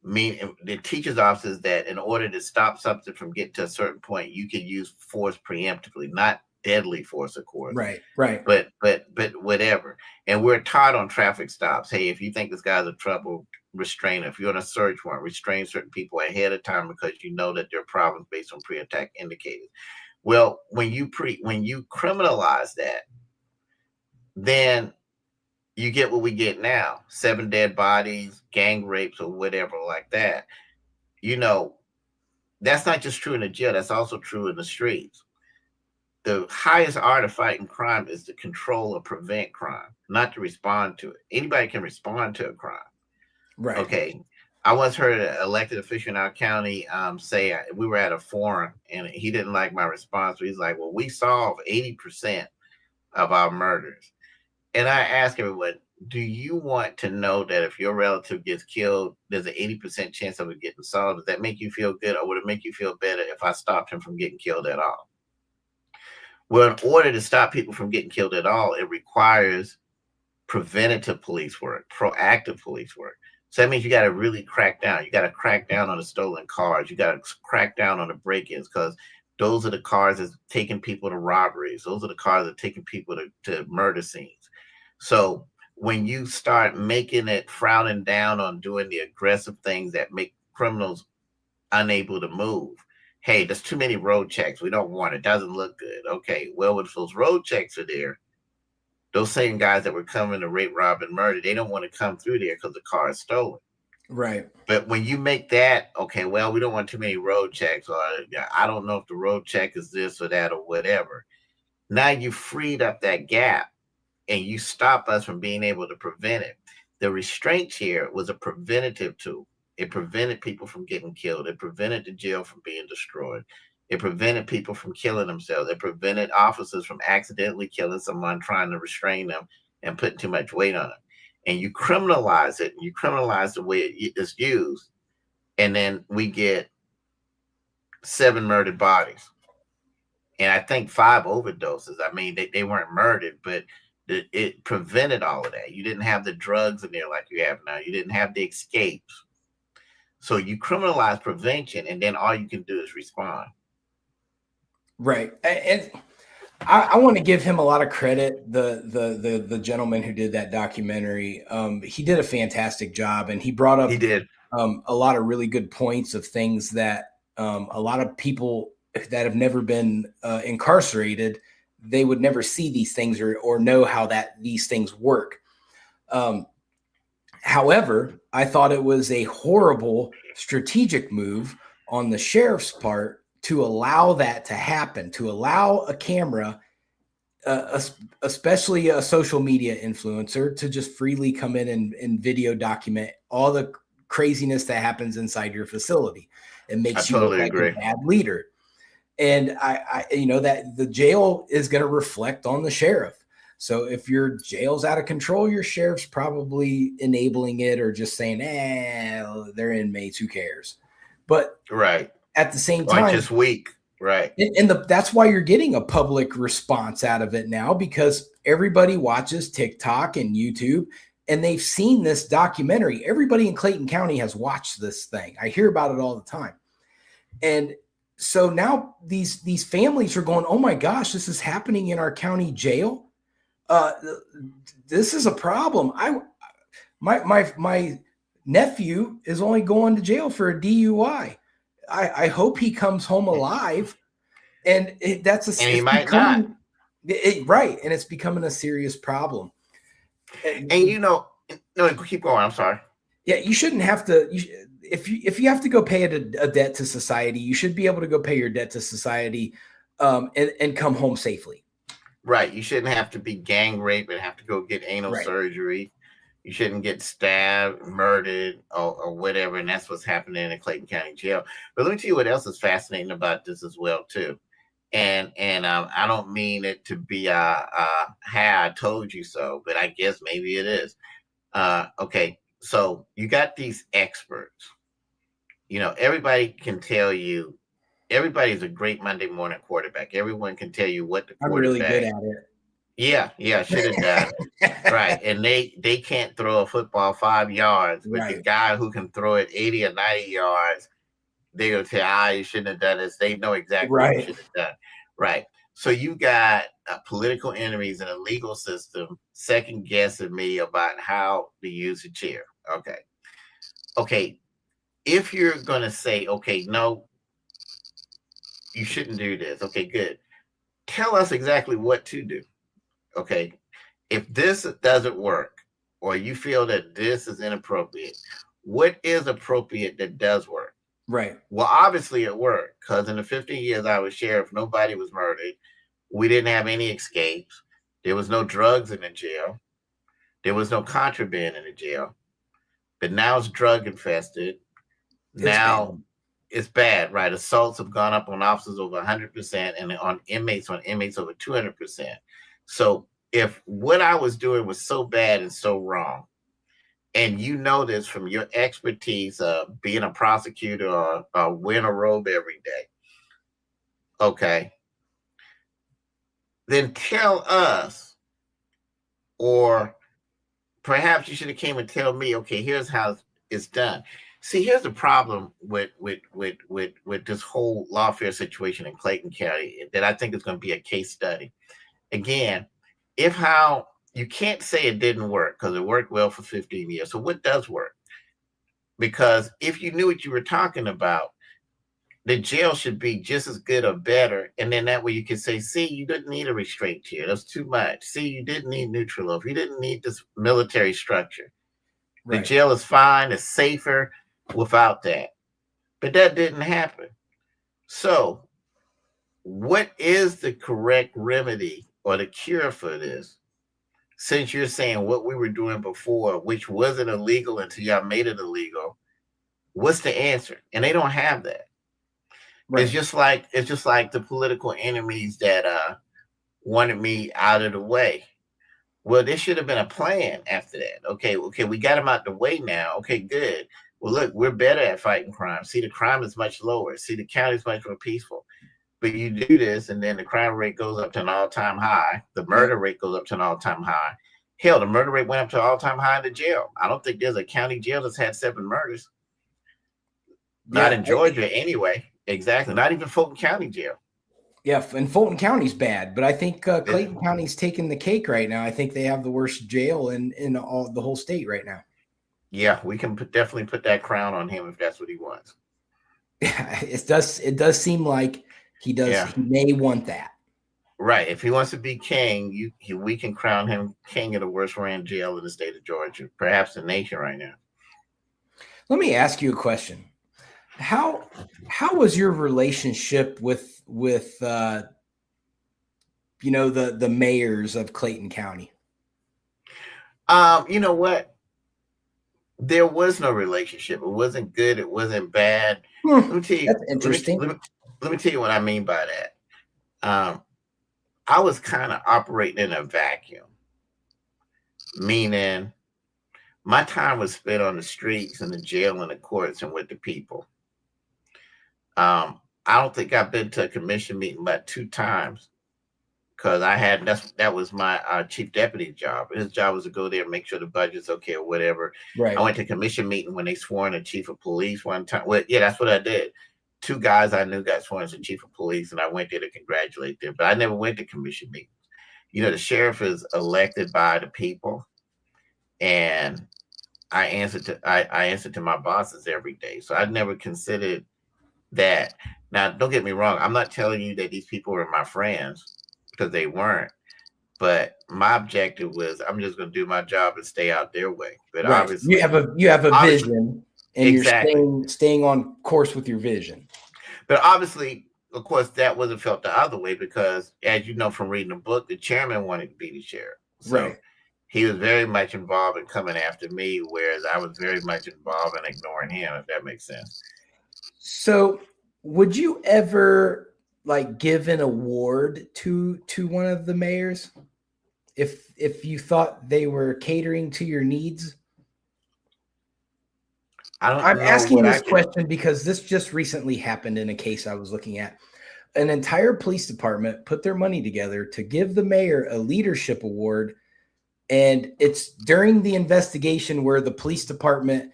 B: The teacher's office is that in order to stop something from getting to a certain point, you can use force preemptively, not deadly force, of course.
A: Right.
B: But whatever. And we're taught on traffic stops, hey, if you think this guy's in trouble, restrain him. If you're on a search warrant, restrain certain people ahead of time because you know that there are problems based on pre-attack indicators. Well, when you criminalize that, then you get what we get now: 7 dead bodies, gang rapes, or whatever like that. That's not just true in the jail. That's also true in the streets. The highest art of fighting crime is to control or prevent crime, not to respond to it. Anybody can respond to a crime.
A: Right.
B: Okay. I once heard an elected official in our county say we were at a forum and he didn't like my response. He's like, well, we solve 80% of our murders. And I ask everyone, do you want to know that if your relative gets killed, there's an 80% chance of it getting solved? Does that make you feel good, or would it make you feel better if I stopped him from getting killed at all? Well, in order to stop people from getting killed at all, it requires preventative police work, proactive police work. So that means you got to really crack down. You got to crack down on the stolen cars. You got to crack down on the break-ins, because those are the cars that's taking people to robberies. Those are the cars that are taking people to murder scenes. So when you start making it frowning down on doing the aggressive things that make criminals unable to move, hey, there's too many road checks. We don't want it. Doesn't look good. Okay, well, if those road checks are there, those same guys that were coming to rape, rob, and murder, they don't want to come through there because the car is stolen.
A: Right.
B: But when you make that, okay, well, we don't want too many road checks, or I don't know if the road check is this or that or whatever. Now you freed up that gap and you stop us from being able to prevent it. The restraints here was a preventative tool. It prevented people from getting killed. It prevented the jail from being destroyed. It prevented people from killing themselves. It prevented officers from accidentally killing someone trying to restrain them and putting too much weight on them. And you criminalize it. You criminalize the way it is used. And then we get 7 murdered bodies. And I think 5 overdoses. I mean, they weren't murdered, but it prevented all of that. You didn't have the drugs in there like you have now. You didn't have the escapes. So you criminalize prevention, and then all you can do is respond.
A: Right. And I want to give him a lot of credit. The gentleman who did that documentary, he did a fantastic job, and he brought up a lot of really good points of things that a lot of people that have never been incarcerated, they would never see these things or know how these things work. However, I thought it was a horrible strategic move on the sheriff's part to allow that to happen, to allow a camera, especially a social media influencer, to just freely come in and video document all the craziness that happens inside your facility. It makes you look like a bad leader. And I that the jail is going to reflect on the sheriff. So if your jail's out of control, your sheriff's probably enabling it or just saying, they're inmates, who cares? But at the same time,
B: just weak. Right.
A: And that's why you're getting a public response out of it now, because everybody watches TikTok and YouTube and they've seen this documentary. Everybody in Clayton County has watched this thing. I hear about it all the time. And so now these families are going, oh my gosh, this is happening in our county jail. This is a problem. My nephew is only going to jail for a DUI. I hope he comes home alive. And
B: he might not.
A: Right. And it's becoming a serious problem.
B: And no, keep going. I'm sorry.
A: Yeah, you shouldn't have to. If you have to go pay a debt to society, you should be able to go pay your debt to society and come home safely.
B: Right. You shouldn't have to be gang raped and have to go get anal surgery. You shouldn't get stabbed, murdered, or whatever. And that's what's happening in Clayton County Jail. But let me tell you what else is fascinating about this as well, too. And I don't mean it to be I told you so, but I guess maybe it is. Okay. So you got these experts. Everybody can tell you, everybody's a great Monday morning quarterback. Everyone can tell you what the quarterback.
A: I'm really good at it.
B: Yeah, should have done it. Right. And they can't throw a football 5 yards, but the guy who can throw it 80 or 90 yards, they're going to say, you shouldn't have done this. They know exactly what you should have done. Right. So you got political enemies in a legal system second guessing me about how to use a chair. Okay. If you're going to say, okay, no, you shouldn't do this. Okay, good. Tell us exactly what to do. Okay. If this doesn't work, or you feel that this is inappropriate, what is appropriate that does work?
A: Right.
B: Well, obviously it worked, because in the 15 years I was sheriff, nobody was murdered. We didn't have any escapes. There was no drugs in the jail. There was no contraband in the jail. but now it's drug infested. Now it's bad, right? Assaults have gone up on officers over 100%, and on inmates over 200%. So if what I was doing was so bad and so wrong, and you know this from your expertise of being a prosecutor or wearing a robe every day, okay, then tell us, or perhaps you should have came and tell me, okay, here's how it's done. See, here's the problem with this whole lawfare situation in Clayton County that I think is going to be a case study. Again, if how you can't say it didn't work because it worked well for 15 years. So what does work? Because if you knew what you were talking about, the jail should be just as good or better. And then that way you can say, see, you didn't need a restraint chair. That's too much. See, you didn't need neutral oath. You didn't need this military structure. Right. The jail is fine. It's safer without that. But that didn't happen. So what is the correct remedy or the cure for this? Since you're saying what we were doing before, which wasn't illegal until y'all made it illegal, what's the answer? And they don't have that. Right. It's just like the political enemies that wanted me out of the way. Well, there should have been a plan after that. Okay, we got them out the way now. Okay, good. Well, look, we're better at fighting crime. See, the crime is much lower. See, the county is much more peaceful. But you do this, and then the crime rate goes up to an all-time high. The murder rate goes up to an all-time high. Hell, the murder rate went up to an all-time high in the jail. I don't think there's a county jail that's had 7 murders. Not in Georgia, anyway. Exactly. Not even Fulton County jail.
A: Yeah, and Fulton County's bad, but I think Clayton County's taking the cake right now. I think they have the worst jail in the whole state right now.
B: Yeah, we can definitely put that crown on him if that's what he wants.
A: Yeah, it does seem like he does. Yeah. He may want that.
B: Right. If he wants to be king, we can crown him king of the worst ran jail in the state of Georgia, perhaps the nation right now.
A: Let me ask you a question. How was your relationship with the mayors of Clayton County?
B: You know what? There was no relationship. It wasn't good. It wasn't bad. Let me tell you.
A: That's interesting.
B: Let me tell you what I mean by that. I was kind of operating in a vacuum, meaning my time was spent on the streets and the jail and the courts and with the people. I don't think I've been to a commission meeting about 2 times because that was my chief deputy job. His job was to go there and make sure the budget's okay or whatever. Right. I went to a commission meeting when they swore in a chief of police one time. Well, yeah, that's what I did. 2 guys I knew got sworn as the chief of police, and I went there to congratulate them. But I never went to commission meetings. You know, the sheriff is elected by the people, and I answer to my bosses every day. So I never considered that. Now, don't get me wrong. I'm not telling you that these people were my friends because they weren't. But my objective was I'm just going to do my job and stay out their way. But
A: right.
B: Obviously,
A: you have a vision, and
B: exactly.
A: You're staying on course with your vision.
B: But obviously, of course, that wasn't felt the other way because, as you know from reading the book, the chairman wanted to be the sheriff. So
A: right.
B: He was very much involved in coming after me, whereas I was very much involved in ignoring him, if that makes sense.
A: So would you ever give an award to one of the mayors if you thought they were catering to your needs? I'm asking this question because this just recently happened in a case I was looking at. An entire police department put their money together to give the mayor a leadership award. And it's during the investigation where the police department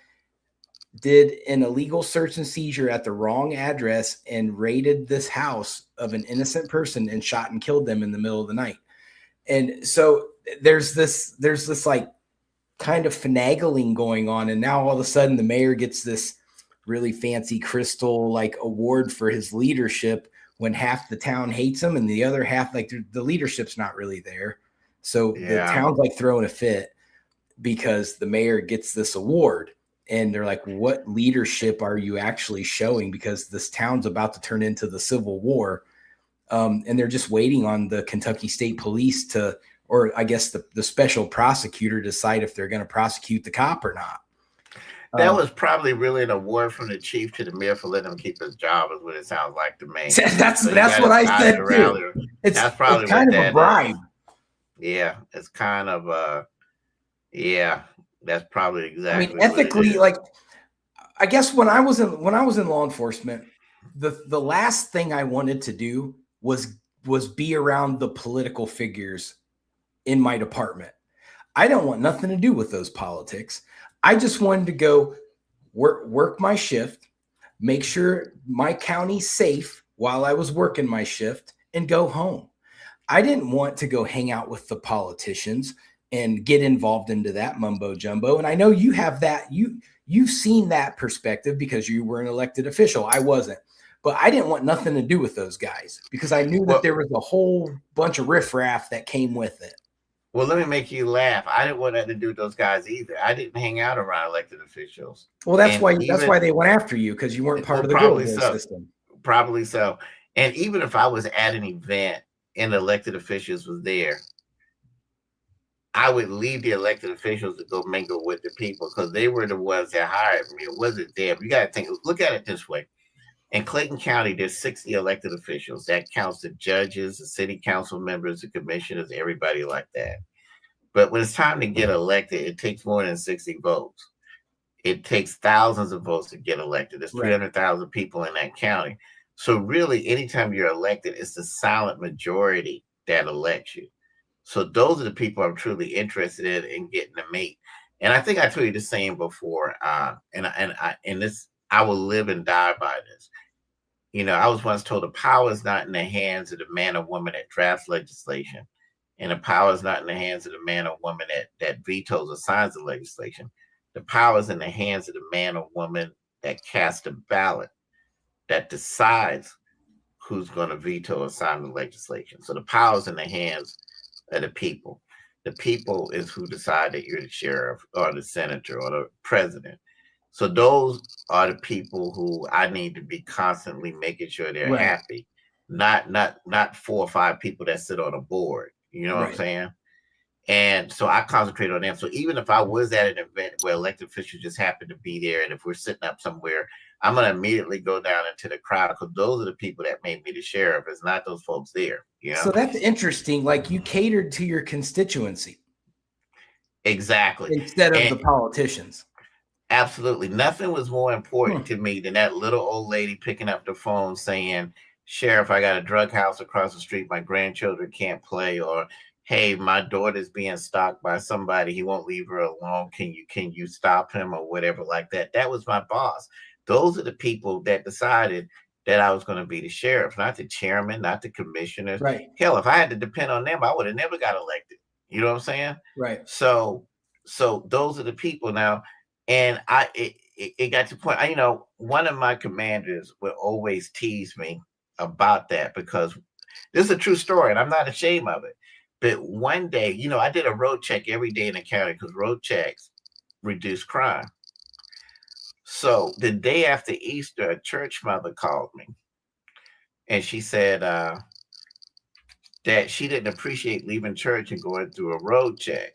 A: did an illegal search and seizure at the wrong address and raided this house of an innocent person and shot and killed them in the middle of the night. And so there's this kind of finagling going on. And now all of a sudden the mayor gets this really fancy crystal award for his leadership when half the town hates him and the other half, the leadership's not really there. So the town's throwing a fit because the mayor gets this award. And they're like, what leadership are you actually showing? Because this town's about to turn into the Civil War. And they're just waiting on the Kentucky State Police or I guess the special prosecutor decide if they're going to prosecute the cop or not.
B: That was probably really an award from the chief to the mayor for letting him keep his job, is what it sounds like to me.
A: That's what I said too.
B: That's probably
A: it's kind
B: what
A: of a bribe.
B: Yeah, it's kind of yeah, that's probably exactly.
A: I mean, ethically, like, I guess when I was in law enforcement, the last thing I wanted to do was be around the political figures in my department. I don't want nothing to do with those politics. I just wanted to go work my shift, make sure my county's safe while I was working my shift, and go home. I didn't want to go hang out with the politicians and get involved into that mumbo jumbo. And I know you have that. You've seen that perspective because you were an elected official. I wasn't. But I didn't want nothing to do with those guys because I knew that there was a whole bunch of riffraff that came with it.
B: Well, let me make you laugh. I didn't want nothing to do with those guys either. I didn't hang out around elected officials.
A: Well, that's why they went after you, because you weren't part of the
B: probably
A: system.
B: Probably so. And even if I was at an event and the elected officials was there, I would leave the elected officials to go mingle with the people because they were the ones that hired me. It wasn't them. You got to look at it this way. In Clayton County, there's 60 elected officials. That counts the judges, the city council members, the commissioners, everybody like that. But when it's time to get elected, it takes more than 60 votes. It takes thousands of votes to get elected. There's 300,000 people in that county. So really, anytime you're elected, it's the silent majority that elects you. So those are the people I'm truly interested in getting to meet. And I think I told you the same before. And this, I will live and die by this. You know, I was once told the power is not in the hands of the man or woman that drafts legislation, and the power is not in the hands of the man or woman that vetoes or signs the legislation. The power is in the hands of the man or woman that casts a ballot, that decides who's going to veto or sign the legislation. So the power is in the hands of the people. The people is who decide that you're the sheriff or the senator or the president. So those are the people who I need to be constantly making sure they're happy, not 4 or 5 people that sit on a board. You know what I'm saying? And so I concentrate on them. So even if I was at an event where elected officials just happen to be there, and if we're sitting up somewhere, I'm going to immediately go down into the crowd because those are the people that made me the sheriff. It's not those folks there. You know?
A: So that's interesting. Like, you catered to your constituency.
B: Exactly.
A: Instead of the politicians.
B: Absolutely. Nothing was more important to me than that little old lady picking up the phone saying, Sheriff, I got a drug house across the street. My grandchildren can't play. Or, hey, my daughter's being stalked by somebody. He won't leave her alone. Can you stop him or whatever like that? That was my boss. Those are the people that decided that I was going to be the sheriff, not the chairman, not the commissioners.
A: Right.
B: Hell, if I had to depend on them, I would have never got elected. You know what I'm saying?
A: Right.
B: So those are the people now. And it got to the point, you know, one of my commanders would always tease me about that because this is a true story and I'm not ashamed of it. But one day, you know, I did a road check every day in the county because road checks reduce crime. So the day after Easter, a church mother called me and she said that she didn't appreciate leaving church and going through a road check,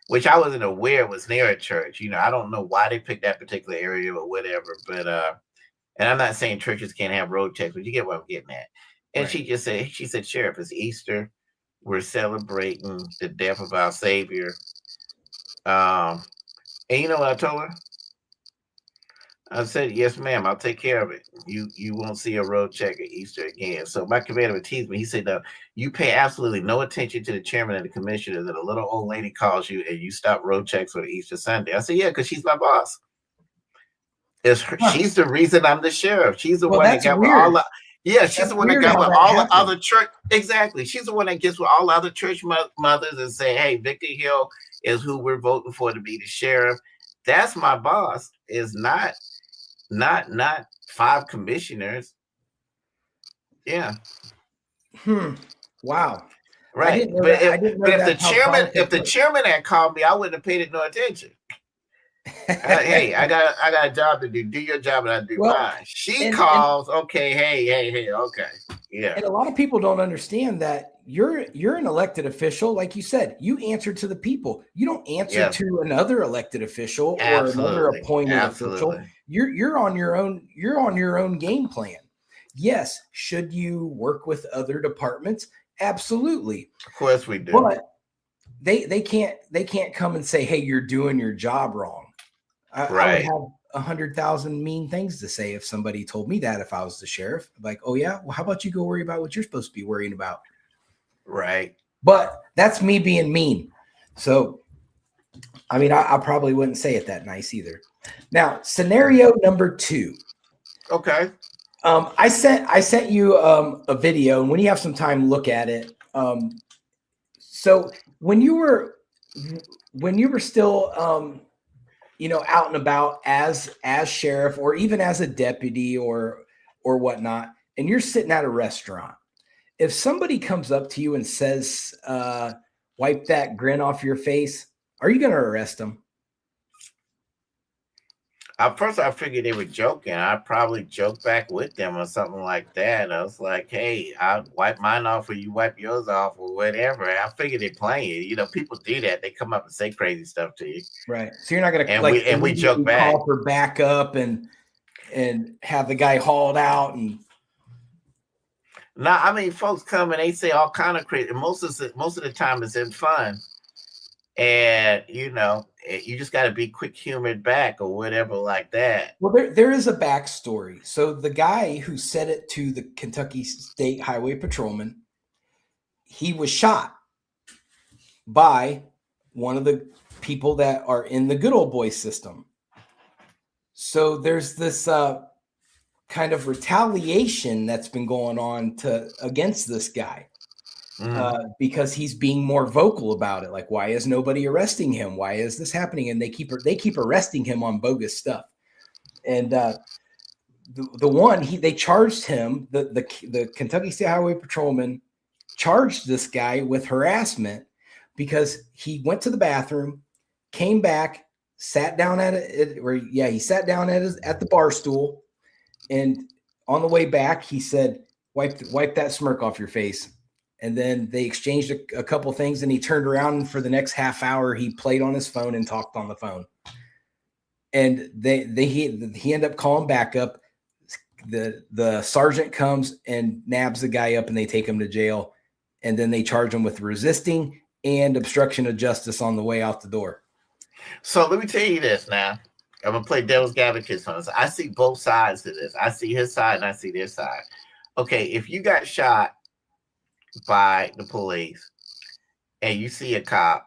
B: which I wasn't aware was near a church. You know, I don't know why they picked that particular area or whatever, but and I'm not saying churches can't have road checks, but you get what I'm getting at. And she said, Sheriff, it's Easter. We're celebrating the death of our Savior. And you know what I told her? I said, yes, ma'am, I'll take care of it. You won't see a road check at Easter again. So my commander would tease me. He said, no, you pay absolutely no attention to the chairman and the commissioner that a little old lady calls you and you stop road checks for the Easter Sunday. I said, yeah, because she's my boss. She's the reason I'm the sheriff. She's the one that got with all the, she's the one that got with all the other church. Exactly. She's the one that gets with all the other church mothers and say, hey, Victor Hill is who we're voting for to be the sheriff. That's my boss. Is not 5 commissioners. Yeah.
A: Wow.
B: Right. But if the chairman had called me, I wouldn't have paid it no attention. Hey, I got a job to do. Do your job and I do mine. She calls, okay, hey, okay. Yeah.
A: And a lot of people don't understand that you're an elected official. Like you said, you answer to the people. You don't answer to another elected official or another appointed official. You're on your own. You're on your own game plan. Yes. Should you work with other departments? Absolutely.
B: Of course we do.
A: But they can't come and say, hey, you're doing your job wrong. I would have 100,000 mean things to say if somebody told me that if I was the sheriff. Like, oh yeah, well, how about you go worry about what you're supposed to be worrying about?
B: Right.
A: But that's me being mean. So, I mean, I probably wouldn't say it that nice either. Now, scenario number 2.
B: Okay.
A: I sent you a video, and when you have some time, look at it. So when you were still out and about as sheriff or even as a deputy or whatnot, and you're sitting at a restaurant, if somebody comes up to you and says, wipe that grin off your face, are you going to arrest them?
B: At first, I figured they were joking. I'd probably joke back with them or something like that. I was like, hey, I'll wipe mine off or you wipe yours off or whatever. I figured they're playing. People do that. They come up and say crazy stuff to you.
A: Right. So you're not going to
B: we joke back.
A: Call for backup and have the guy hauled out. And
B: no, I mean, folks come and they say all kind of crazy. Most of the time it's in fun. And, you just got to be quick humored back or whatever like that.
A: Well, there is a backstory. So the guy who said it to the Kentucky State Highway Patrolman, he was shot by one of the people that are in the good old boy system. So there's this kind of retaliation that's been going on against this guy. Because he's being more vocal about it. Like, why is nobody arresting him? Why is this happening? And they keep arresting him on bogus stuff. And they charged him, the Kentucky State Highway Patrolman charged this guy with harassment because he went to the bathroom, came back, sat down at the bar stool, and on the way back he said, wipe that smirk off your face. And then they exchanged a couple things, and he turned around, and for the next half hour, he played on his phone and talked on the phone. And he ended up calling backup. The sergeant comes and nabs the guy up, and they take him to jail. And then they charge him with resisting and obstruction of justice on the way out the door.
B: So let me tell you this now. I'm going to play devil's advocate on this. I see both sides of this. I see his side and I see their side. Okay, if you got shot by the police and you see a cop,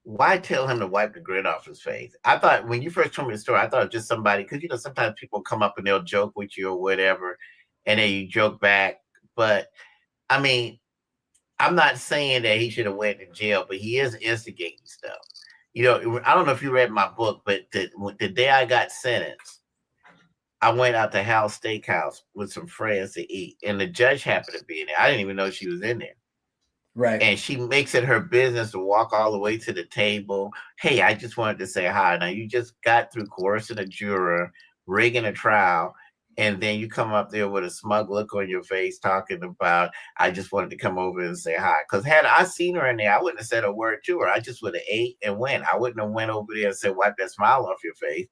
B: why tell him to wipe the grin off his face? I thought when you first told me the story, I thought it was just somebody, because sometimes people come up and they'll joke with you or whatever, and then you joke back. But I mean, I'm not saying that he should have went to jail, but he is instigating stuff. I don't know if you read my book, but the day I got sentenced, I went out to Hal's Steakhouse with some friends to eat, and the judge happened to be in there. I didn't even know she was in there.
A: Right.
B: And she makes it her business to walk all the way to the table. Hey, I just wanted to say hi. Now, you just got through coercing a juror, rigging a trial, and then you come up there with a smug look on your face talking about, I just wanted to come over and say hi. Because had I seen her in there, I wouldn't have said a word to her. I just would have ate and went. I wouldn't have went over there and said, wipe that smile off your face.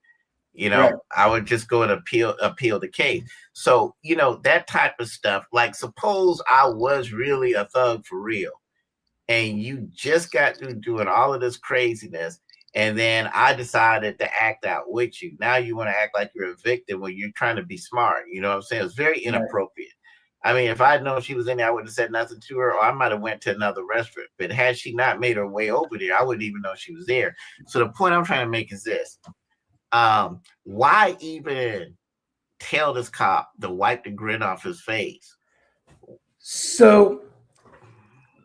B: Right. I would just go and appeal the case. So, that type of stuff, like suppose I was really a thug for real and you just got through doing all of this craziness, and then I decided to act out with you. Now you want to act like you're a victim when you're trying to be smart. You know what I'm saying? It's very inappropriate. Right. I mean, if I'd known she was in there, I wouldn't have said nothing to her, or I might have went to another restaurant. But had she not made her way over there, I wouldn't even know she was there. So the point I'm trying to make is this. Why even tell this cop to wipe the grin off his face?
A: So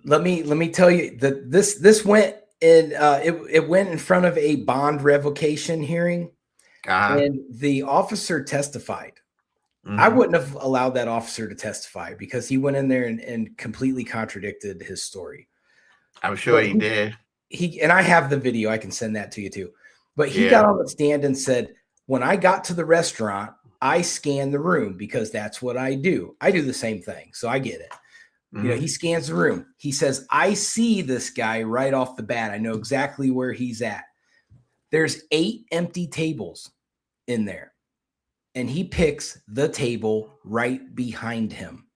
A: let me tell you that this went in it went in front of a bond revocation hearing, and the officer testified. I wouldn't have allowed that officer to testify because he went in there and completely contradicted his story.
B: I'm sure he did.
A: And I have the video. I can send that to you too. But he got on the stand and said, when I got to the restaurant, I scan the room because that's what I do. I do the same thing. So I get it. You know, he scans the room. He says, I see this guy right off the bat. I know exactly where he's at. There's 8 empty tables in there. And he picks the table right behind him.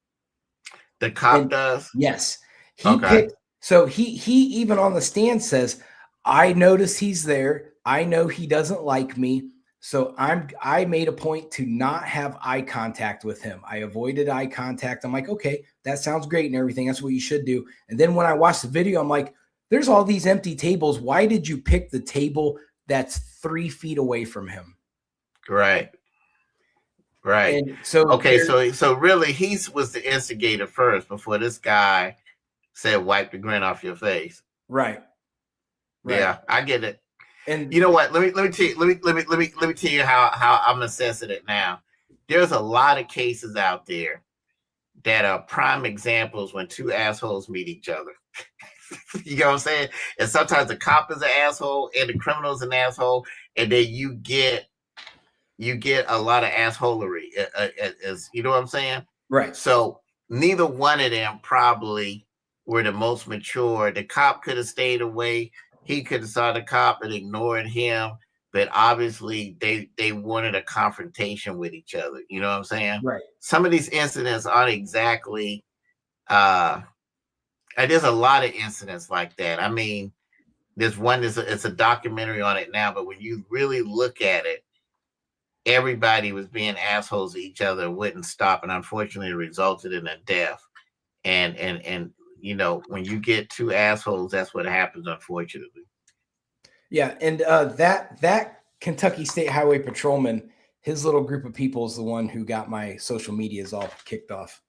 B: The cop does?
A: Yes. He picked. So he even on the stand says, I notice he's there. I know he doesn't like me. So I made a point to not have eye contact with him. I avoided eye contact. I'm like, okay, that sounds great and everything. That's what you should do. And then when I watched the video, I'm like, there's all these empty tables. Why did you pick the table that's 3 feet away from him?
B: Right. And
A: so
B: okay, so really he was the instigator first before this guy said wipe the grin off your face.
A: Right.
B: Yeah, I get it.
A: And
B: you know what? Let me tell you how I'm assessing it now. There's a lot of cases out there that are prime examples when 2 assholes meet each other. You know what I'm saying? And sometimes the cop is an asshole and the criminal is an asshole, and then you get a lot of assholery. As you know what I'm saying?
A: Right.
B: So neither one of them probably were the most mature. The cop could have stayed away. He could have saw the cop and ignored him, but obviously they wanted a confrontation with each other. You know what I'm saying?
A: Right.
B: Some of these incidents aren't exactly. There's a lot of incidents like that. I mean, there's one. It's a documentary on it now, but when you really look at it, everybody was being assholes to each other, wouldn't stop, and unfortunately, it resulted in a death. And you know, when you get 2 assholes, that's what happens, unfortunately.
A: Yeah, and that Kentucky State Highway Patrolman, his little group of people is the one who got my social medias all kicked off.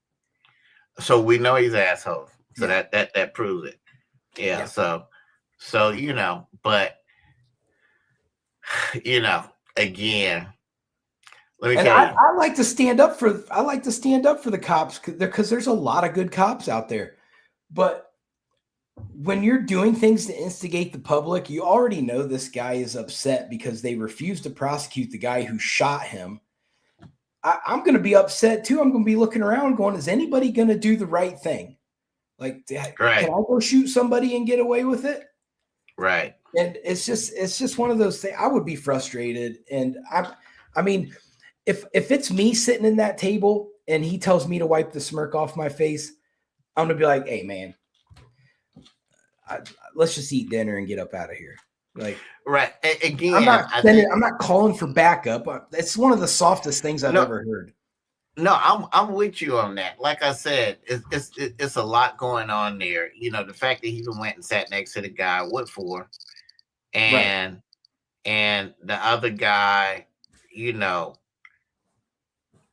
B: So we know he's an asshole. So that proves it. Yeah. So you know, but you know, again, let me tell you.
A: I like to stand up for the cops because there's a lot of good cops out there. But when you're doing things to instigate the public, you already know this guy is upset because they refuse to prosecute the guy who shot him. I'm going to be upset too. I'm going to be looking around going, is anybody going to do the right thing? Like, can I go shoot somebody and get away with it?
B: Right.
A: And it's just one of those things. I would be frustrated. And I mean, if it's me sitting in that table and he tells me to wipe the smirk off my face, I'm going to be like, hey, man, let's just eat dinner and get up out of here. Like,
B: right. Again,
A: I'm not calling for backup. It's one of the softest things I've ever heard.
B: No, I'm with you on that. Like I said, it's a lot going on there. You know, the fact that he even went and sat next to the guy, what for? And the other guy, you know,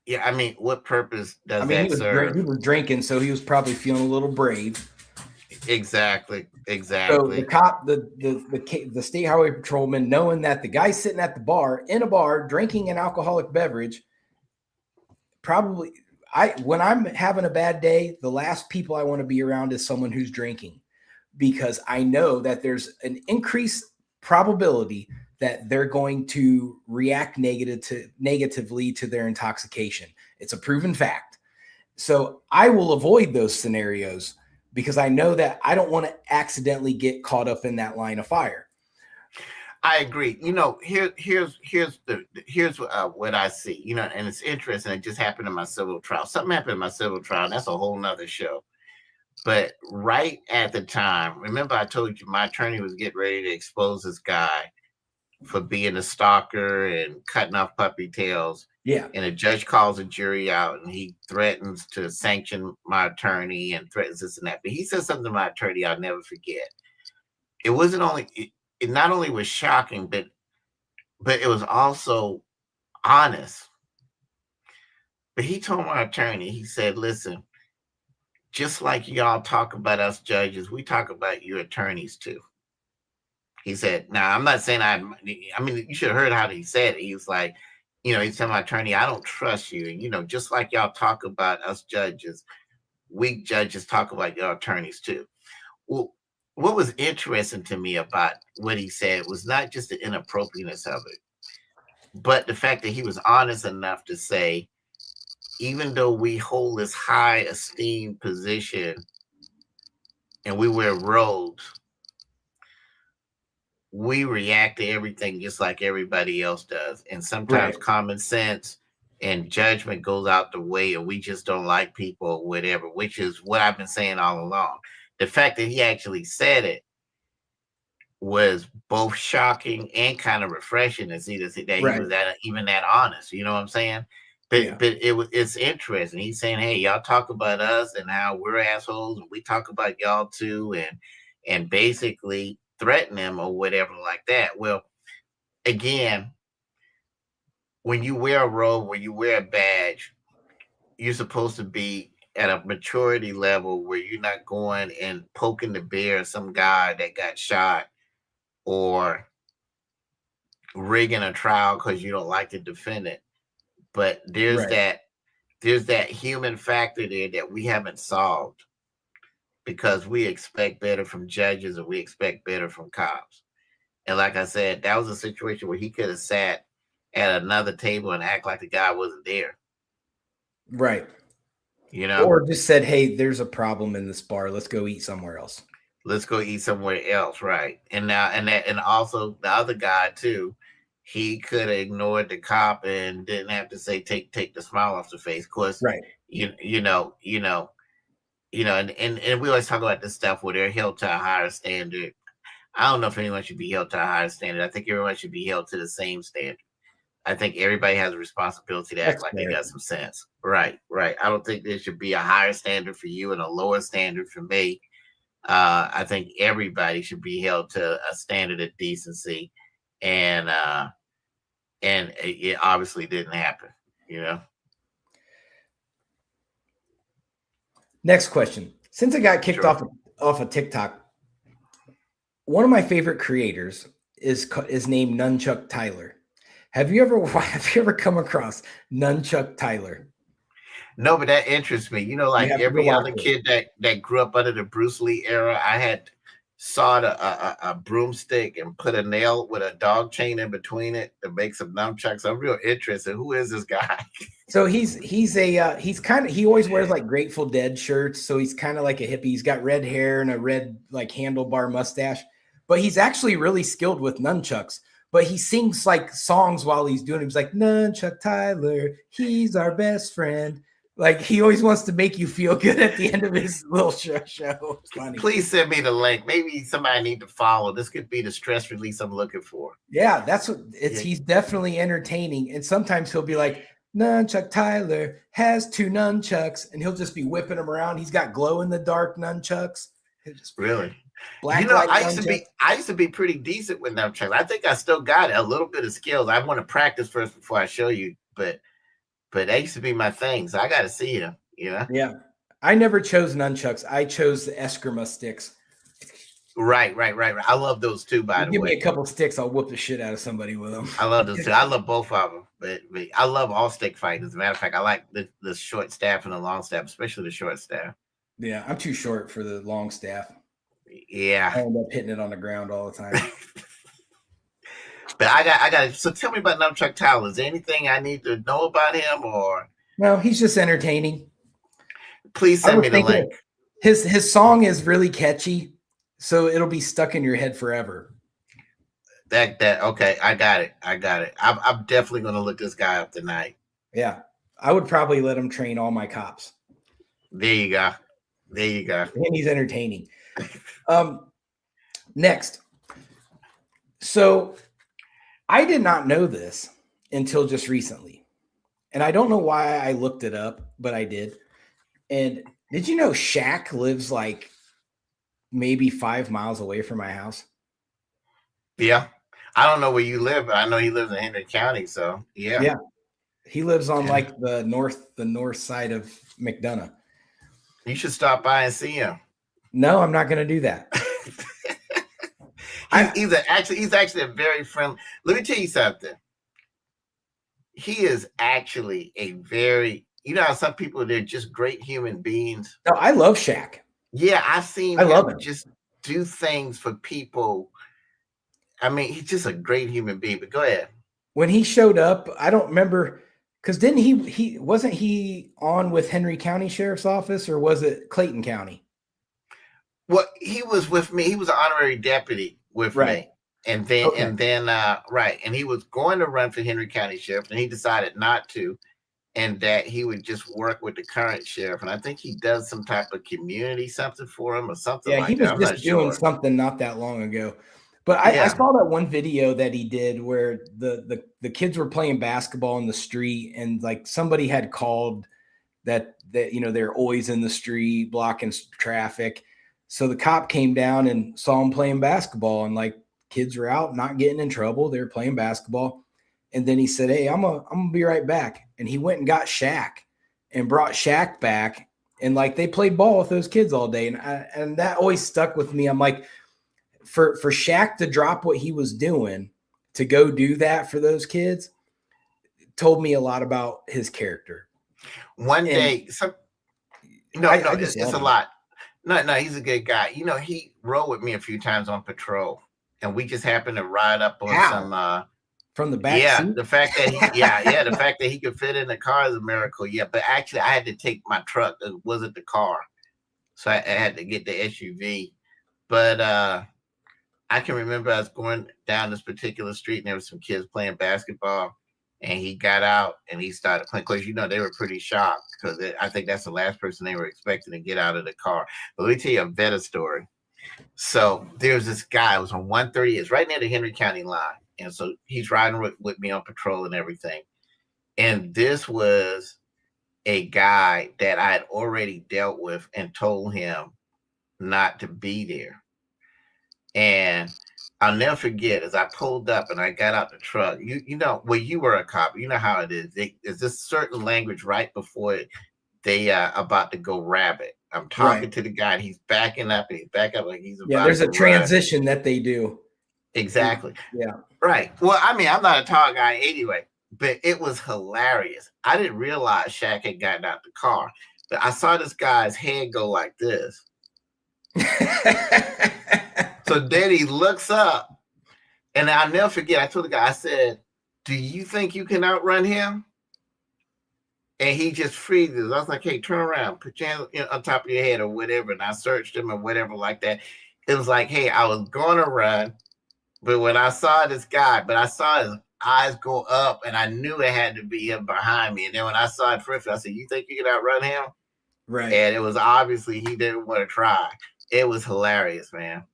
B: yeah, I mean, what purpose does that serve?
A: He was drinking, so he was probably feeling a little brave.
B: Exactly.
A: So the cop, the state highway patrolman, knowing that the guy's sitting at the bar in a bar drinking an alcoholic beverage, probably when I'm having a bad day, the last people I want to be around is someone who's drinking, because I know that there's an increased probability that they're going to react negatively to their intoxication. It's a proven fact. So I will avoid those scenarios because I know that I don't want to accidentally get caught up in that line of fire.
B: I agree. You know, here's what I see. You know, and it's interesting. It just happened in my civil trial. Something happened in my civil trial. And that's a whole nother show. But right at the time, remember I told you my attorney was getting ready to expose this guy for being a stalker and cutting off puppy tails.
A: Yeah.
B: And a judge calls a jury out and he threatens to sanction my attorney and threatens this and that. But he said something to my attorney I'll never forget. It wasn't only, it not only was shocking, but it was also honest. But he told my attorney, he said, listen, just like y'all talk about us judges, we talk about you attorneys too. He said, now I'm not saying I mean, you should have heard how he said it. He was like, you know, he's telling my attorney, I don't trust you. And, you know, just like y'all talk about us judges, we judges talk about your attorneys too. Well, what was interesting to me about what he said was not just the inappropriateness of it, But the fact that he was honest enough to say, even though we hold this high esteemed position and we wear robes, we react to everything just like everybody else does. And sometimes common sense and judgment goes out the way, and we just don't like people or whatever, which is what I've been saying all along. The fact that he actually said it was both shocking and kind of refreshing to see that he was even that honest. You know what I'm saying? But it's interesting. He's saying, "Hey, y'all talk about us and how we're assholes, and we talk about y'all too," and basically threaten him or whatever like that. Well, again, when you wear a robe, when you wear a badge, you're supposed to be at a maturity level where you're not going and poking the bear of some guy that got shot or rigging a trial because you don't like the defendant. But there's that human factor there that we haven't solved, because we expect better from judges and we expect better from cops. And like I said, that was a situation where he could have sat at another table and act like the guy wasn't there.
A: Right.
B: You know,
A: or just said, "Hey, there's a problem in this bar. Let's go eat somewhere else."
B: Let's go eat somewhere else, right? And now, and also the other guy too, he could have ignored the cop and didn't have to say take the smile off the face. Of course, you know, and we always talk about this stuff where they're held to a higher standard. I don't know if anyone should be held to a higher standard. I think everyone should be held to the same standard. I think everybody has a responsibility to act like they got some sense. Right. I don't think there should be a higher standard for you and a lower standard for me. I think everybody should be held to a standard of decency, and it obviously didn't happen, you know.
A: Next question. Since I got kicked off of TikTok, one of my favorite creators is named Nunchuck Tyler. Have you ever come across Nunchuck Tyler?
B: No, but that interests me. You know, like every other kid that grew up under the Bruce Lee era, I had sawed a broomstick and put a nail with a dog chain in between it to make some nunchucks. I'm real interested. Who is this guy?
A: So he always wears like Grateful Dead shirts. So he's kind of like a hippie. He's got red hair and a red like handlebar mustache, but he's actually really skilled with nunchucks. But he sings like songs while he's doing it. He's like, "Nunchuck Tyler, he's our best friend." Like he always wants to make you feel good at the end of his little show. It's funny.
B: Please send me the link. Maybe somebody need to follow. This could be the stress release I'm looking for.
A: Yeah, that's what it's. He's definitely entertaining. And sometimes he'll be like, "Nunchuck Tyler has 2 nunchucks," and he'll just be whipping them around. He's got glow in the dark nunchucks.
B: Really?
A: Black,
B: you know, I used to be pretty decent with nunchucks. I think I still got a little bit of skills. I want to practice first before I show you, but that used to be my thing. So I got to see them, you know?
A: Yeah. I never chose nunchucks. I chose the Eskrima sticks.
B: Right. I love those too, by the way.
A: Give me a couple sticks, I'll whoop the shit out of somebody with them.
B: I love those too. I love both of them, but I love all stick fighting. As a matter of fact, I like the short staff and the long staff, especially the short staff.
A: Yeah, I'm too short for the long staff.
B: Yeah.
A: I end up hitting it on the ground all the time.
B: But I got. So tell me about Nunchuck Tyler. Is there anything I need to know about him, or?
A: No, he's just entertaining.
B: Please send me the link.
A: His song is really catchy, so it'll be stuck in your head forever.
B: Okay. I got it. I'm definitely going to look this guy up tonight.
A: Yeah, I would probably let him train all my cops.
B: There you go.
A: And he's entertaining. Next. So I did not know this until just recently. And I don't know why I looked it up, but I did. And did you know Shaq lives like maybe 5 miles away from my house?
B: Yeah. I don't know where you live, but I know he lives in Henry County. So yeah.
A: Yeah. He lives on like the north side of McDonough.
B: You should stop by and see him.
A: No, I'm not going to do that.
B: He's actually a very friendly. Let me tell you something. He is actually a very, you know how some people, they're just great human beings.
A: No, I love Shaq.
B: Yeah, I've seen him just do things for people. I mean, he's just a great human being. But go ahead.
A: when he showed up, I don't remember because didn't he wasn't he on with Henry County Sheriff's Office or was it Clayton County?
B: Well, he was with me. He was an honorary deputy with
A: Right.
B: me. And then,
A: Okay.
B: right. And he was going to run for Henry County Sheriff, and he decided not to, and that he would just work with the current sheriff. And I think he does some type of community something for him or something
A: Yeah, he
B: like that.
A: was
B: I'm
A: just
B: not
A: doing
B: sure.
A: something not that long ago. But I
B: Yeah.
A: saw that one video that he did where the kids were playing basketball in the street and like somebody had called that they're always in the street blocking traffic. So the cop came down and saw him playing basketball and like kids were out not getting in trouble. They were playing basketball. And then he said, "Hey, I'm gonna be right back." And he went and got Shaq and brought Shaq back. And like they played ball with those kids all day. And that always stuck with me. I'm like, for Shaq to drop what he was doing to go do that for those kids told me a lot about his character.
B: One
A: And
B: day,
A: I just
B: it's
A: love
B: a
A: him.
B: lot. No, he's a good guy. He rode with me a few times on patrol, and we just happened to ride up on
A: How?
B: some.
A: From the back
B: Yeah,
A: seat?
B: the fact that the fact that he could fit in the car is a miracle. Yeah, but actually, I had to take my truck. It wasn't the car, so I had to get the SUV. But I can remember I was going down this particular street, and there were some kids playing basketball, and he got out and he started playing. Because they were pretty shocked because I think that's the last person they were expecting to get out of the car. But let me tell you a better story. So there's this guy. It was on 130. It's right near the Henry County line. And so he's riding with me on patrol and everything. And this was a guy that I had already dealt with and told him not to be there. And I'll never forget as I pulled up and I got out the truck. You were a cop. You know how it is. There's this certain language right before they about to go rabbit. I'm talking
A: Right.
B: to the guy and he's backing up and he's back up like he's
A: Yeah,
B: about
A: there's
B: to
A: a
B: run.
A: transition that they do.
B: Exactly.
A: Yeah.
B: Right. Well, I mean, I'm not a tall guy anyway, but it was hilarious. I didn't realize Shaq had gotten out the car, but I saw this guy's head go like this. So then he looks up, and I'll never forget. I told the guy, I said, "Do you think you can outrun him?" And he just freezes. I was like, "Hey, turn around, put your hand on top of your head or whatever." And I searched him or whatever like that. It was like, "Hey, I was going to run. But when I saw this guy, I saw his eyes go up and I knew it had to be him behind me. And then when I saw it first, I said, you think you can outrun him?"
A: Right.
B: And it was obviously he didn't want to try. It was hilarious, man.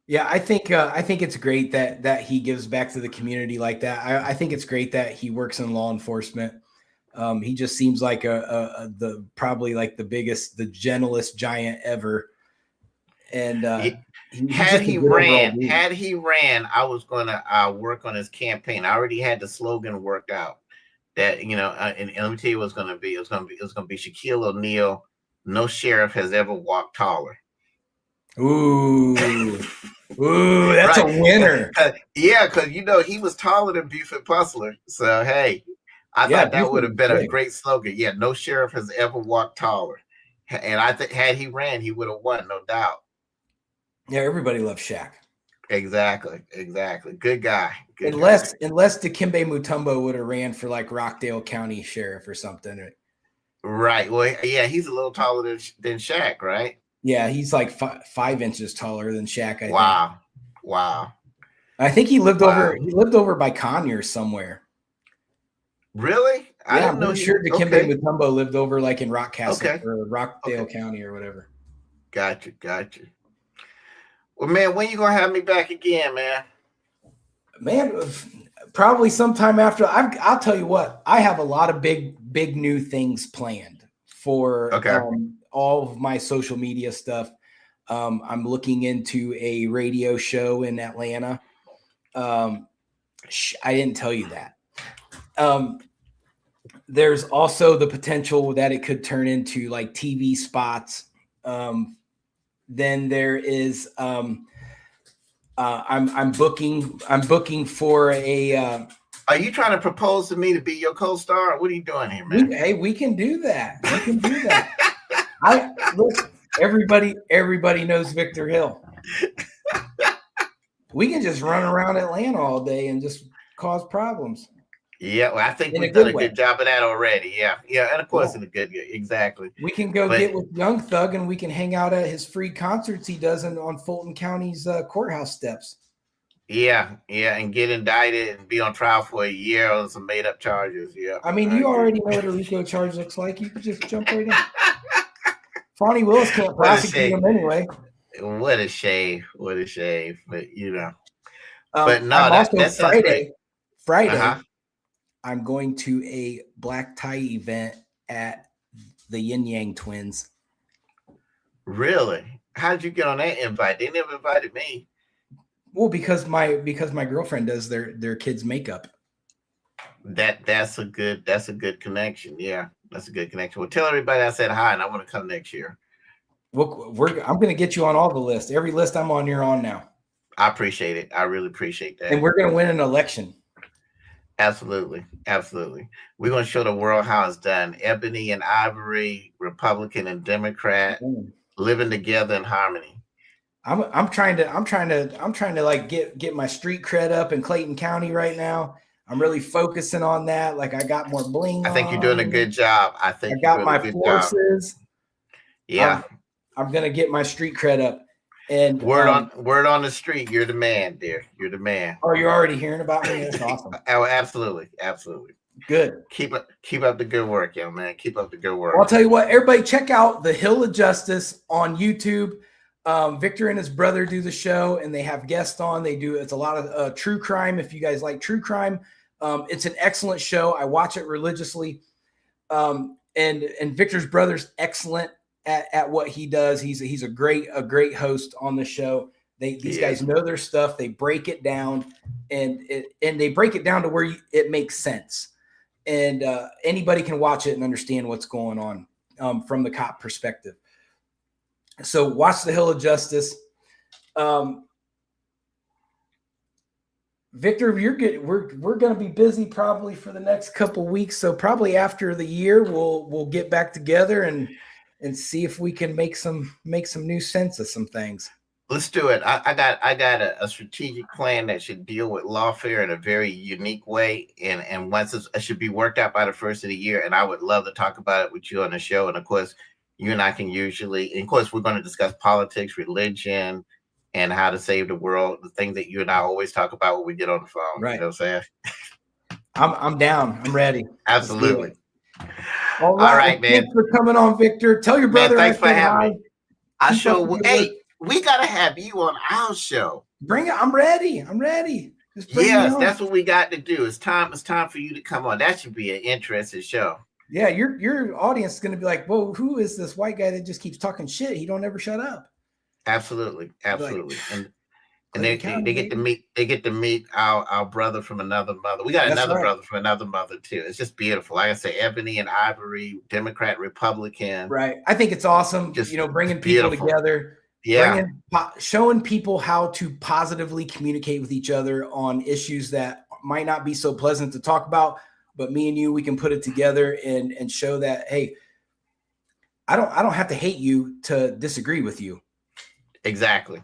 A: Yeah, I think it's great that he gives back to the community like that. I think it's great that he works in law enforcement. He just seems like the probably like the gentlest giant ever. And
B: Had he ran, I was going to work on his campaign. I already had the slogan worked out. That and let me tell you what's going to be. It's going to be Shaquille O'Neal. No sheriff has ever walked taller.
A: Ooh, that's right. A winner.
B: Yeah, because he was taller than Buford Puzzler. So hey, I thought that would have been a great slogan. Yeah, no sheriff has ever walked taller. And I think had he ran, he would have won, no doubt.
A: Yeah, everybody loves Shaq.
B: Exactly. Good guy.
A: Unless Dikembe Mutombo would have ran for like Rockdale County Sheriff or something.
B: Right. Well, yeah, he's a little taller than Shaq, right?
A: Yeah, he's like 5 inches taller than Shaq. I think.
B: Wow.
A: I think he lived over by Conyers somewhere.
B: Really?
A: Yeah, I'm pretty sure Dikembe Mutombo lived over like in Rockcastle or Rockdale County or whatever.
B: Gotcha. Well, man, when you gonna have me back again, man?
A: Man, probably sometime after. I'll tell you what. I have a lot of big new things planned for all of my social media stuff. I'm looking into a radio show in Atlanta. I didn't tell you that. There's also the potential that it could turn into like TV spots. Then there is I'm booking for a
B: Are you trying to propose to me to be your co-star? What are you doing here, man?
A: We can do that. Look, everybody knows Victor Hill. We can just run around Atlanta all day and just cause problems.
B: Yeah, well, I think
A: In
B: we've
A: a
B: done
A: good
B: a
A: way.
B: good job of that already. Yeah, yeah, and of course
A: Yeah.
B: in a good, exactly.
A: We can go
B: But
A: get with Young Thug and we can hang out at his free concerts he does on Fulton County's courthouse steps.
B: yeah, and get indicted and be on trial for a year on some made up charges. Yeah,
A: I mean,
B: I
A: you
B: agree.
A: already know what a RICO charge looks like. You could just jump right in. Fonnie Willis can't
B: What a
A: prosecute
B: shame.
A: him anyway.
B: What a shame. What a shame. But but no,
A: I'm also
B: that sounds great.
A: Friday, I'm going to a black tie event at the Yin Yang Twins.
B: Really? How did you get on that invite? They never invited me.
A: Well, because my girlfriend does their kids' makeup.
B: That's a good connection. Yeah, that's a good connection. Well, tell everybody I said hi and I want to come next year.
A: Well, I'm going to get you on all the lists. Every list I'm on, you're on now.
B: I appreciate it. I really appreciate that.
A: And we're going to win an election.
B: Absolutely. Absolutely. We're going to show the world how it's done. Ebony and Ivory, Republican and Democrat, living together in harmony.
A: I'm trying to like get my street cred up in Clayton County right now. I'm really focusing on that. Like I got more bling.
B: I think you're doing a good job. I think
A: I got my forces.
B: Yeah.
A: I'm going to get my street cred up. And
B: word on the street, you're the man, dear. You're the man.
A: Oh, you're already hearing about me? That's awesome.
B: Oh, absolutely. Absolutely.
A: Good.
B: Keep up the good work, young man. Keep up the good work.
A: Well, I'll tell you what, everybody check out The Hill of Justice on YouTube. Victor and his brother do the show and they have guests on. It's a lot of true crime. If you guys like true crime, it's an excellent show. I watch it religiously. And Victor's brother's excellent at what he does. He's a great host on the show. These guys know their stuff. They break it down and they break it down to where it makes sense. And anybody can watch it and understand what's going on from the cop perspective. So watch The Hill of Justice. Victor, you're good. We're going to be busy probably for the next couple weeks. So probably after the year, we'll get back together and see if we can make some new sense of some things.
B: Let's do it. I got a strategic plan that should deal with lawfare in a very unique way, and once it should be worked out by the first of the year. And I would love to talk about it with you on the show. And of course, you and I can usually, and of course, we're going to discuss politics, religion, and how to save the world. The things that you and I always talk about when we get on the phone.
A: Right.
B: You know what I'm saying?
A: I'm down. I'm ready.
B: Absolutely.
A: All right, man. Thanks for coming on, Victor. Tell your brother.
B: Man, thanks for having me. I show. Hey, we gotta have you on our show.
A: Bring it. I'm ready.
B: Yes, that's what we got to do. It's time for you to come on. That should be an interesting show.
A: Yeah, your audience is going to be like, whoa, who is this white guy that just keeps talking shit? He don't ever shut up.
B: Absolutely.
A: Like,
B: and they get to meet our brother from another mother. We got another brother from another mother too. It's just beautiful. Like I say, Ebony and Ivory, Democrat, Republican.
A: Right. I think it's awesome. Just bringing people together. Yeah. Showing people how to positively communicate with each other on issues that might not be so pleasant to talk about, but me and you, we can put it together and show that, hey, I don't have to hate you to disagree with you. Exactly.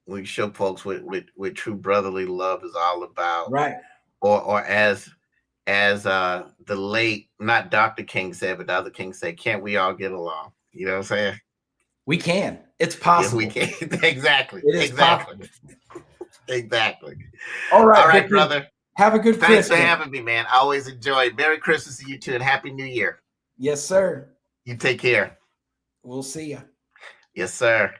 B: We show folks what true brotherly love is all about.
A: Right.
B: Or as the late, not Dr. King said, but the other King said, can't we all get along? You know what I'm saying?
A: We can. It's possible.
B: Yeah, we can. Exactly.
A: It is possible.
B: Exactly.
A: All right,
B: Victor, brother.
A: Have a good Christmas.
B: Thanks for having me, man. I always enjoy it. Merry Christmas to you too, and Happy New Year.
A: Yes, sir.
B: You take care.
A: We'll see you.
B: Yes, sir.